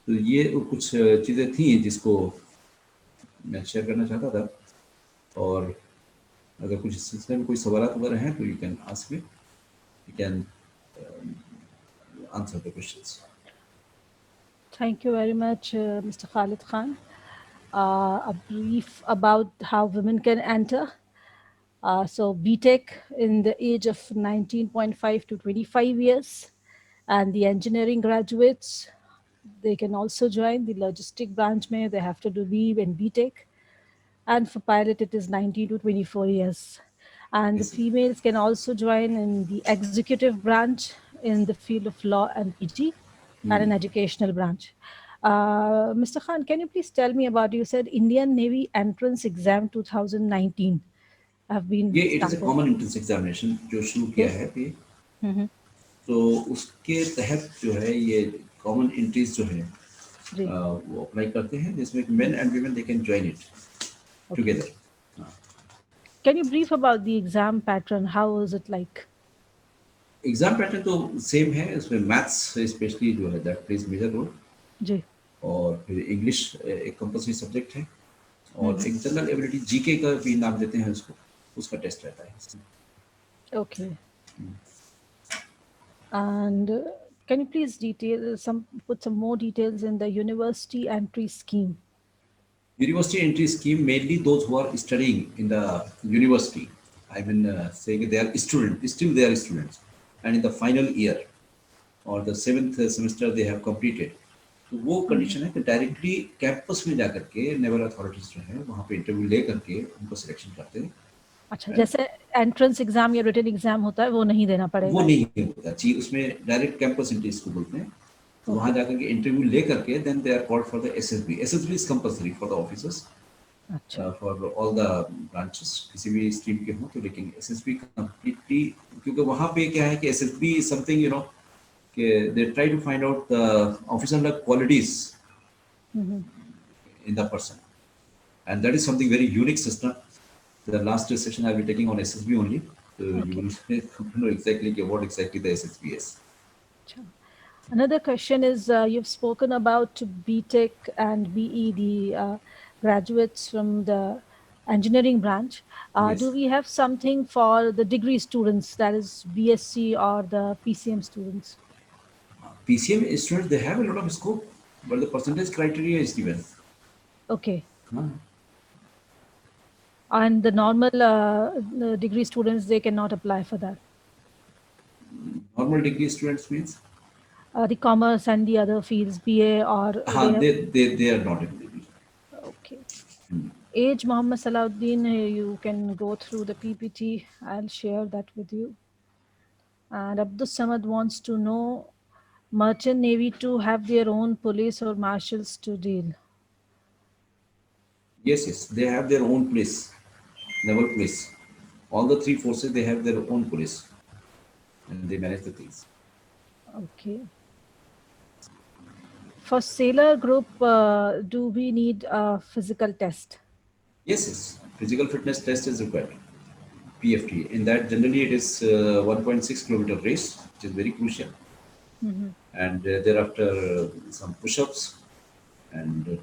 तो ये कुछ चीज़ें थी जिसको मैं शेयर करना चाहता था। और अगर कुछ इस सिलसिले में कोई सवाल वगैरह हैं तो you can ask me, you can answer the questions. Thank you very much, Mr. Khalid Khan. A brief about how women can enter. So BTech in the age of 19.5 to 25 years, and the engineering graduates, they can also join the logistic branch. May they have to do B and BTech, and for pilot it is 19 to 24 years. And the Yes, sir. females can also join in the executive branch in the field of law and PG, and an educational branch. Mr. Khan, can you please tell me about, you said Indian Navy Entrance Exam 2019 have been ये it is a started. Common entrance examination जो शुरू किया Yes. है ये। Mm-hmm. तो उसके तहत जो है ये कॉमन एंट्रीज जो है Ji. वो अप्लाई करते हैं, जिसमें main and women they can join it Okay. Together. Can you brief about the exam pattern? How was it like? Exam pattern तो सेम है, उसमें मैथ्स स्पेशली जो है that plays major role. Ji. और फिर इंग्लिश एक compulsory subject है, और एक जनरल एबिलिटी जीके का भी नाम देते हैं उसको, उसका टेस्ट रहता है इसमें। Okay. And can you please put some more details in the university entry scheme? University entry scheme, mainly those who are studying in the university. I mean, saying they are students, still they are students, and in the final year or the seventh semester they have completed. तो वो condition है कि directly campus में जाकर के naval authorities जो है वहाँ पे इंटरव्यू ले करके उनको सिलेक्शन करते हैं। अच्छा, जैसे एंट्रेंस एग्जाम या रिटन एग्जाम होता है वो नहीं देना वो पड़ेगा। नहीं होता जी, उसमें डायरेक्ट कैंपस इंटरव्यू इसको बोलते हैं। तो वहाँ ओके। जाकर के इंटरव्यू ले करके then they are called for the SSB. SSB is compulsory for the officers, अच्छा। फॉर ऑल द ब्रांचेस, किसी भी स्ट्रीम के हों तो। लेकिन एसएसबी कंप्लीटली, क्योंकि वहाँ पे क्या है कि SSB is something you know कि they try to find out the officer qualities in the person, and that is something very unique system. The last session I'll be taking on SSB only, so you Okay. will know exactly what exactly the SSB is. अच्छा. Another question is, you've spoken about BTech and BE, the graduates from the engineering branch. Do Yes. we have something for the degree students, that is BSc or the PCM students? PCM students, they have a lot of scope, but the percentage criteria is given. Okay. Huh? And the normal the degree students, they cannot apply for that. Normal degree students means, The commerce and the other fields, BA or they have. they are not in degree. Okay. Age Muhammad Salahuddin, you can go through the PPT. I'll share that with you. And Abdul Samad wants to know, merchant navy to have their own police or marshals to deal. Yes, they have their own police, naval police. All the three forces, they have their own police, and they manage the things. Okay. For sailor group, do we need a physical test? Yes. Physical fitness test is required. PFT. In that, generally, it is 1.6 kilometer race, which is very crucial. And thereafter, some push-ups and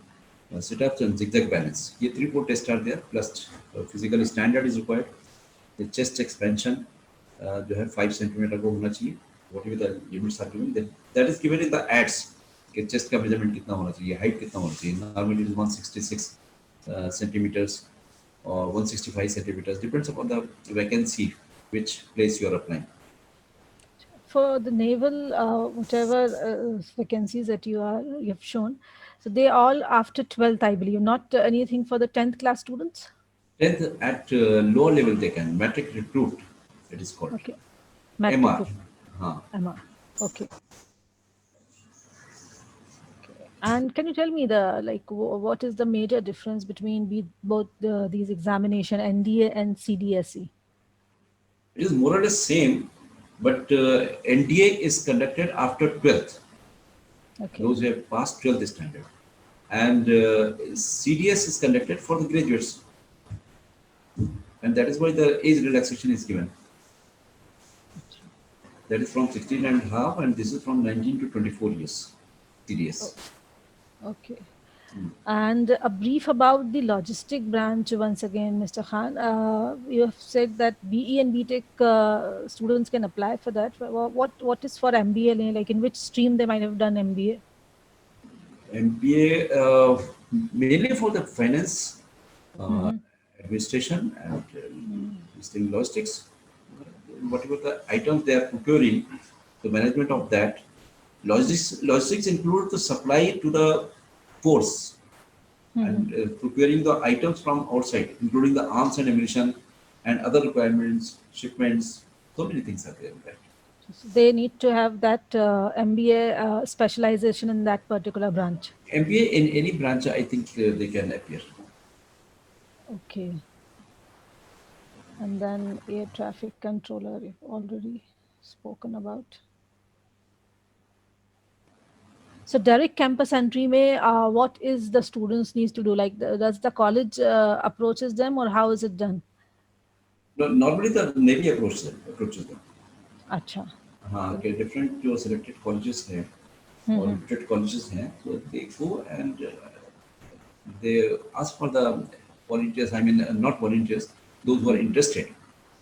sit-ups and zigzag balance. These 3-4 tests are there. Plus, physical standard is required. The chest expansion, जो है 5 centimeter को होना चाहिए. Whatever the limits are given, that is given in the ads. कि chest का measurement कितना होना चाहिए, height कितना होना चाहिए. Normally, it is 166 centimeters or 165 centimeters, depends upon the vacancy which place you are applying. For the naval, whatever vacancies that you have shown, so they all after 12th, I believe, not anything for the 10th class students. 10th at lower level they can, matric recruit, it is called. Okay. Matric MR. group. हाँ. MR. Okay. And can you tell me what is the major difference between both these examination, NDA and CDSE? It is more or less same, but NDA is conducted after 12th. Okay. Those who have passed 12th standard. And CDS is conducted for the graduates. And that is why the age relaxation is given. That is from 16 and a half, and this is from 19 to 24 years. CDS. Okay. And a brief about the logistic branch once again, Mr. Khan. You have said that BE and BTech students can apply for that. What is for MBA? Like in which stream they might have done MBA? MBA mainly for the finance, administration, and logistics. Whatever the items they are procuring, the management of that. Logistics include the supply to the force and procuring the items from outside, including the arms and ammunition and other requirements, shipments. So many things are there in that. So they need to have that MBA specialization in that particular branch. MBA in any branch, I think they can appear. Okay. And then air traffic controller, you've already spoken about. So direct campus entry may, what is the students needs to do? Like, does the college approaches them, or how is it done? No, normally the Navy approaches them. Acha. हाँ, कि different जो selected colleges हैं, और reputed colleges हैं, so they go and they ask for the volunteers. I mean, not volunteers, those who are interested.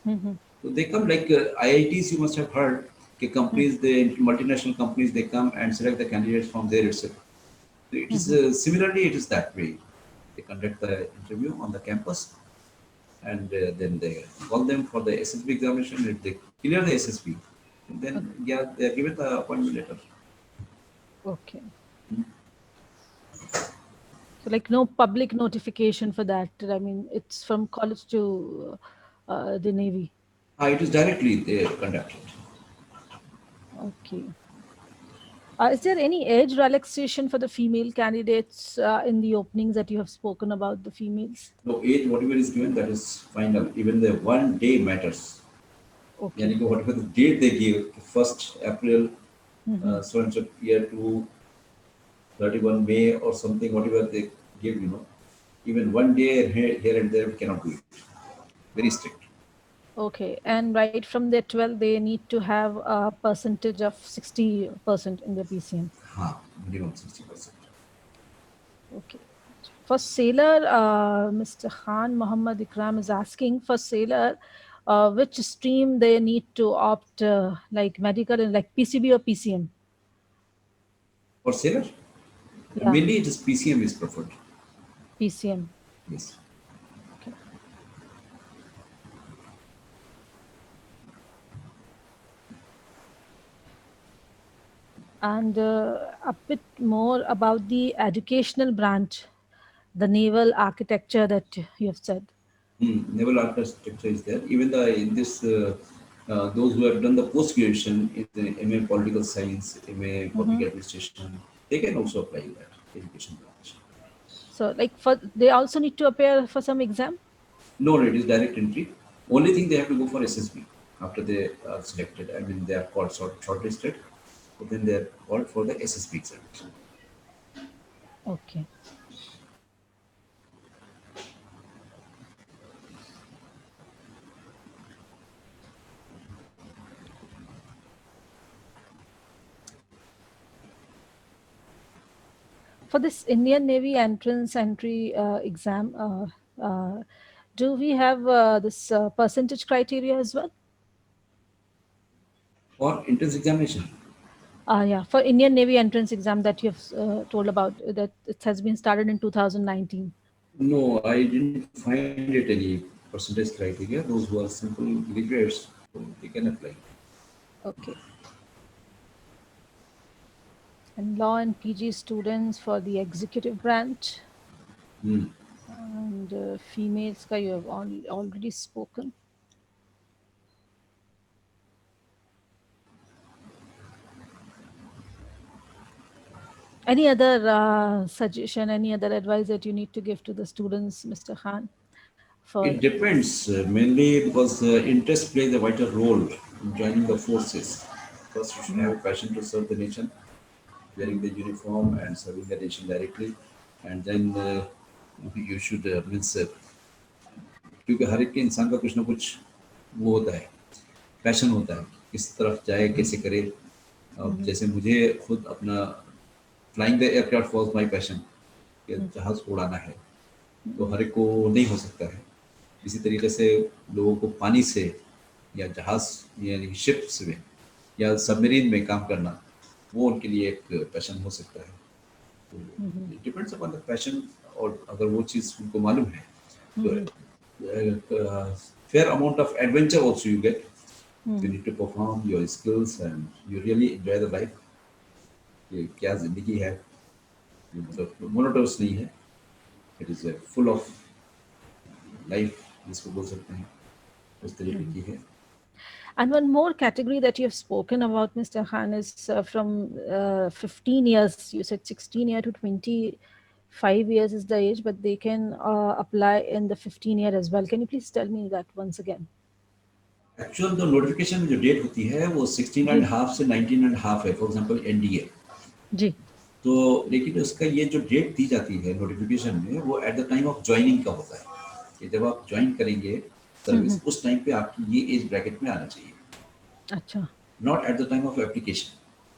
So they come like IITs. You must have heard. Companies, the multinational companies, they come and select the candidates from there itself. So it is similarly, it is that way. They conduct the interview on the campus, and then they call them for the SSB examination. If they clear the SSB, then yeah, they are given the appointment letter. Okay. So like no public notification for that. I mean, it's from college to the Navy. It is directly they conducted. Okay. Is there any age relaxation for the female candidates in the openings that you have spoken about the females? No age, whatever is given, that is final. Even the one day matters. Okay. Yani whatever the date they give, 1st April, so and so year to 31 May or something, whatever they give, even one day here and there, we cannot do it. Very strict. Okay. And right from their 12, they need to have a percentage of 60% in the PCM. Minimum 60%. Okay. For sailor, Mr. Khan Muhammad Ikram is asking for sailor, which stream they need to opt, like medical and like PCB or PCM. For sailor, Yeah, mainly it is PCM is preferred. PCM. Yes. Okay. And a bit more about the educational branch, the naval architecture that you have said. Naval architecture is there. Even the in this those who have done the post graduation in the MA Political Science, MA Public Administration, they can also apply that education branch. So, like for they also need to appear for some exam. No, it is direct entry. Only thing they have to go for SSB after they are selected. I mean, they are called shortlisted. So then they are called for the SSB examination. Okay. For this Indian Navy entrance entry exam, do we have this percentage criteria as well? For entrance examination, Yeah, for Indian Navy entrance exam that you have told about, that it has been started in 2019. no, I didn't find it any percentage criteria. Those who are simple graduates, so they can apply. Okay. And law and PG students for the executive branch. Hmm. And females, ka you have already spoken. Any other suggestion, any other advice that you need to give to the students, Mr. Khan? For It depends mainly because interest plays a vital role in joining the forces. First, you should have a passion to serve the nation, wearing the uniform and serving the nation directly, and then you should means क्योंकि हर एक के इंसान का कुछ ना कुछ वो होता है, पैशन होता है, किस तरफ जाए कैसे करे. अब जैसे मुझे खुद अपना flying the aircraft was my passion, कि जहाज उड़ाना है, तो हर एक को नहीं हो सकता है. इसी तरीके से लोगों को पानी से या जहाज यानी शिप्स में या सबमरीन में काम करना, वो उनके लिए एक पैशन हो सकता है. तो it depends upon the passion. और अगर वो चीज़ उनको मालूम है तो fair amount of adventure also you get. You need to perform your skills and you really enjoy the life. कि क्या जिंदगी है, ये मतलब मोनोटोनस नहीं है. It is full of life जिसको बोल सकते हैं, उस तरीके की है. And one more category that you have spoken about, Mr. Khan, is from 15 years. You said 16 year to 25 years is the age, but they can apply in the 15 year as well. Can you please tell me that once again? Actual तो notification में जो date होती है वो 16 and ji half से 19 and half है. For example NDA. जी. तो लेकिन उसका ये जो डेट दी जाती है नोटिफिकेशन में, वो at the time of joining का होता है, कि जब आप ज्वाइन करेंगे सर्विस, उस टाइम पे आपकी ये एज ब्रैकेट में आना चाहिए, अच्छा. Not at the time of application.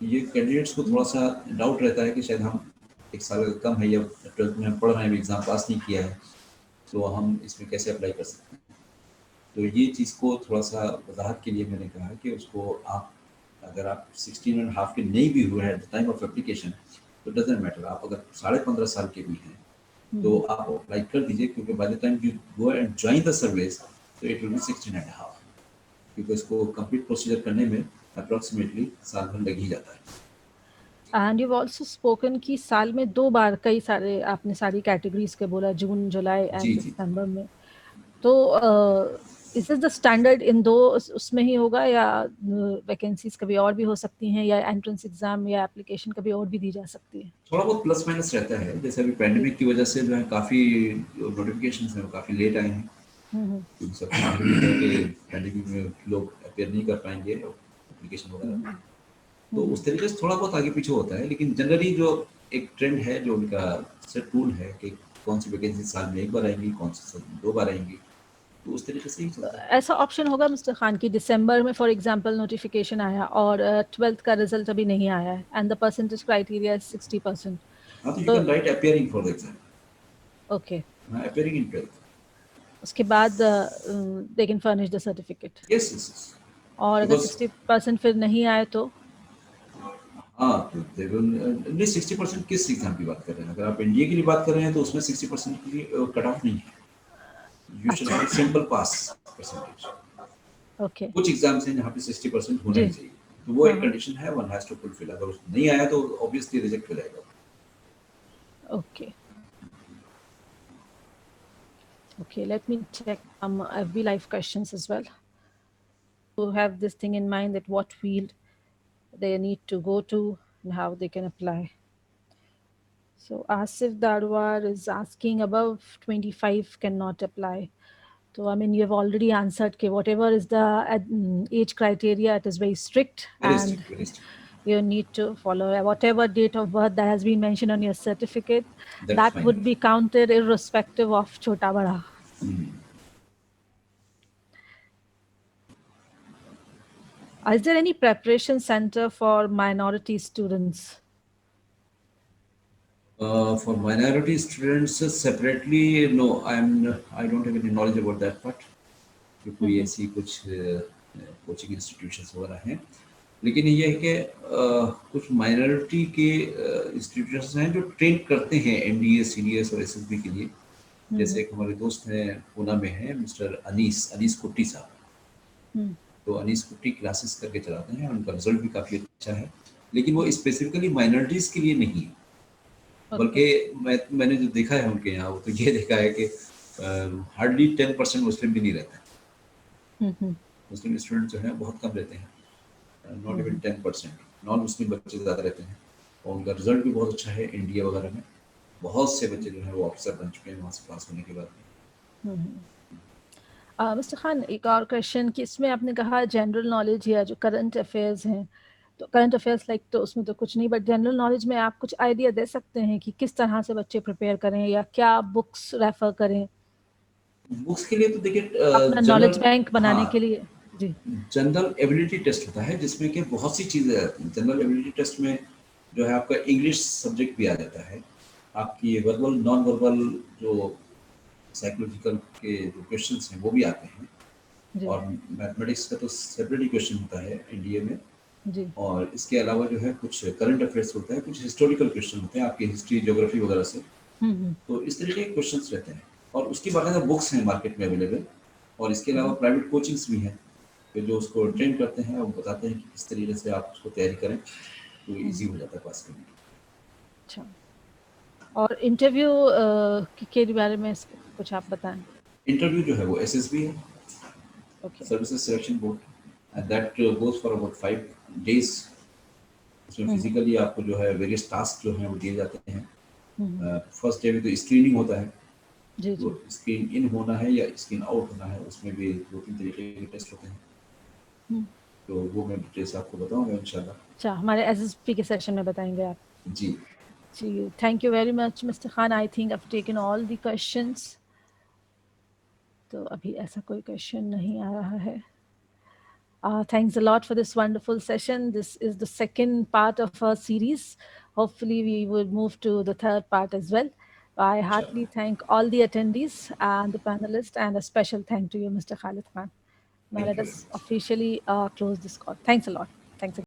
ये कैंडिडेट्स को थोड़ा सा डाउट रहता है कि शायद हम एक साल कम है या 12th में हम पढ़ रहे हैं, एग्ज़ाम पास नहीं किया है, तो हम इसमें कैसे अप्लाई कर सकते हैं। तो ये चीज़ को थोड़ा-सा वज़ाहत के लिए मैंने कहा कि उसको आप, अगर आप 16 एंड हाफ के नहीं भी हुए हैं at the time of application, तो डज़न्ट मैटर, आप अगर साढ़े 15 साल के भी हैं, तो आप अप्लाई कर दीजिए, क्योंकि by the time you go and join the service, तो it will be 16 and half, क्योंकि इसको कंप्लीट प्रोसीजर करने में अप्रॉक्सिमेटली साल भर लग ही जाता है। एंड यू ऑल्सो स्पोकन कि साल में 2 बार कई सारे आपने सारी कैटेगरीज के बोला, जून, जुलाई जी, एंड जी। दिसंबर में। तो is this the standard in दो उसमें ही होगा, या वैकेंसीज कभी और भी हो सकती हैं, या एंट्रेंस एग्जाम या एप्लीकेशन कभी और भी दी जा सकती है? थोड़ा बहुत प्लस माइनस रहता है, जैसे अभी जी। पैंडेमिक की वजह से जो है काफ़ी नोटिफिकेशंस हैं वो काफ़ी लेट आए हैं, हम्म क्योंकि सबको मालूम है कि पैंडेमिक में लोग अपेयर नहीं कर पाएंगे एप्लीकेशन वगैरह में। तो हम्म उस तरीके से थोड़ा बहुत आगे पीछे होता है, लेकिन जनरली जो एक ट्रेंड है, जो उनका सेट रूल है कि कौन सी वैकेंसी साल में एक बार आएंगी, कौन सी साल में 2 बार आएंगी, तो उस तरीके से ही चलता है। ऐसा ऑप्शन होगा मिस्टर खान की दिसंबर में फॉर एग्जांपल नोटिफिकेशन आया और 12th का रिजल्ट अभी नहीं आया है and the percentage criteria is 60%? हाँ, तो यू तो can write appearing for the exam. Okay, हाँ, अपियरिंग इन 12th। उसके बाद they can furnish the certificate. Yes, yes, yes. और अगर बिकॉज 60% फिर नहीं आए तो? हाँ, तो दे विल नहीं, 60% किस एग्जाम की बात कर रहे हैं? अगर आप एनडीए के लिए बात कर रहे हैं तो उसमें 60% की कट ऑफ नहीं है। यू शुड अच्छा, have simple past percentage. Okay. कुछ एग्जाम्स हैं जहाँ पे 60% होना जी। ही चाहिए, तो वो हाँ एक हाँ, कंडीशन है, वन हैज टू फुलफिल। अगर उसमें नहीं आया तो ऑब्वियसली रिजेक्ट हो जाएगा। Okay okay, let me check FB live questions as well, to have this thing in mind that what field they need to go to and how they can apply. So Asif Darwar is asking above 25 cannot apply. So I mean, you have already answered that whatever is the age criteria, it is very strict, Very and strict, very strict. you need to follow whatever date of birth that has been mentioned on your certificate. That's That fine. would be counted irrespective of chota bada. Is there any preparation center for minority students? For minority students separately, no, I don't have any knowledge about that part, कि कोई ऐसी कुछ coaching institutions वगैरह हैं। लेकिन ये है कि कुछ माइनॉरिटी के इंस्टीट्यूशंस हैं जो ट्रेन करते हैं एनडीए, सीडीएस और एसएसबी के लिए। जैसे एक हमारे दोस्त हैं पूना में हैं, मिस्टर अनीस अनीस कुट्टी साहब। तो अनीस कुट्टी क्लासेस करके चलाते हैं, उनका रिजल्ट भी काफ़ी अच्छा है, लेकिन वो स्पेसिफिकली माइनॉरिटीज़ के लिए नहीं है। Okay. बल्कि मैंने जो देखा है उनके यहाँ, वो तो ये देखा है कि हार्डली 10% मुस्लिम भी नहीं रहते हैं। मुस्लिम स्टूडेंट जो हैं बहुत कम रहते हैं, नॉट इवन 10%। नॉन मुस्लिम बच्चे ज़्यादा रहते हैं, और उनका रिजल्ट भी बहुत अच्छा है इंडिया वगैरह में। बहुत से बच्चे जो हैं वो ऑफिसर बन चुके हैं वहाँ से पास होने के बाद। मिस्टर खान, एक और क्वेश्चन कि इसमें आपने कहा जनरल नॉलेज या जो करंट अफेयर्स हैं, तो करंट अफेयर्स लाइक तो उसमें तो कुछ नहीं, बट जनरल नॉलेज में आप कुछ आइडिया दे सकते हैं कि किस तरह से बच्चे प्रिपेयर करें या क्या बुक्स रेफर करें बुक्स के लिए तो देखिए अपना नॉलेज जनरल, बैंक बनाने के हाँ, लिए? जी। जनरल एबिलिटी टेस्ट होता है जिसमें कि बहुत सी चीज़ें आती हैं। जनरल एबिलिटी टेस्ट में जो है आपका इंग्लिश सब्जेक्ट भी आ जाता है, आपकी वर्बल नॉन वर्बल जो साइकोलॉजिकल के जो क्वेश्चंस हैं वो भी आते हैं, जी। और मैथमेटिक्स का तो सेपरेट ही क्वेश्चन होता है एनडीए में। जी। और इसके अलावा जो है कुछ करंट अफेयर्स होता है, कुछ हिस्टोरिकल क्वेश्चन होते हैं आपकी हिस्ट्री ज्योग्राफी वगैरह से। हम्म तो इस तरीके के क्वेश्चंस रहते हैं, और उसकी बाकायदा बुक्स हैं मार्केट में अवेलेबल। और इसके अलावा प्राइवेट कोचिंग्स भी हैं, कि जो उसको ट्रेन करते हैं और बताते हैं कि किस तरीके से आप उसको तैयारी करें, तो ईजी हो जाता है पास करने के अच्छा, और इंटरव्यू के बारे में कुछ आप बताएं। लिए। इंटरव्यू जो है वो एसएसबी है, okay. Services selection board, and that goes for about 5 days। इसमें फिजिकली आपको जो है वेरियस टास्क जो हैं वो दिए जाते हैं। फर्स्ट डे में तो स्क्रीनिंग होता है, जी तो जी। स्क्रीन इन होना है या स्क्रीन आउट होना है, उसमें भी 2-3 तरीके के टेस्ट होते हैं। तो वो मैं डिटेल्स आपको बताऊंगा इंशाल्लाह। अच्छा, हमारे एसएसपी के सेशन में बताएंगे आप? जी। जी, thank you very much mister Khan. I think I have taken all the questions. तो अभी ऐसा कोई क्वेश्चन नहीं आ रहा है। Thanks a lot for this wonderful session. This is the second part of our series. Hopefully, we will move to the third part as well. I Inshallah. heartily thank all the attendees and the panelists, and a special thank to you, Mr. Khalid Khan. Now, Thank let you very us much. officially close this call. Thanks a lot. Thanks again.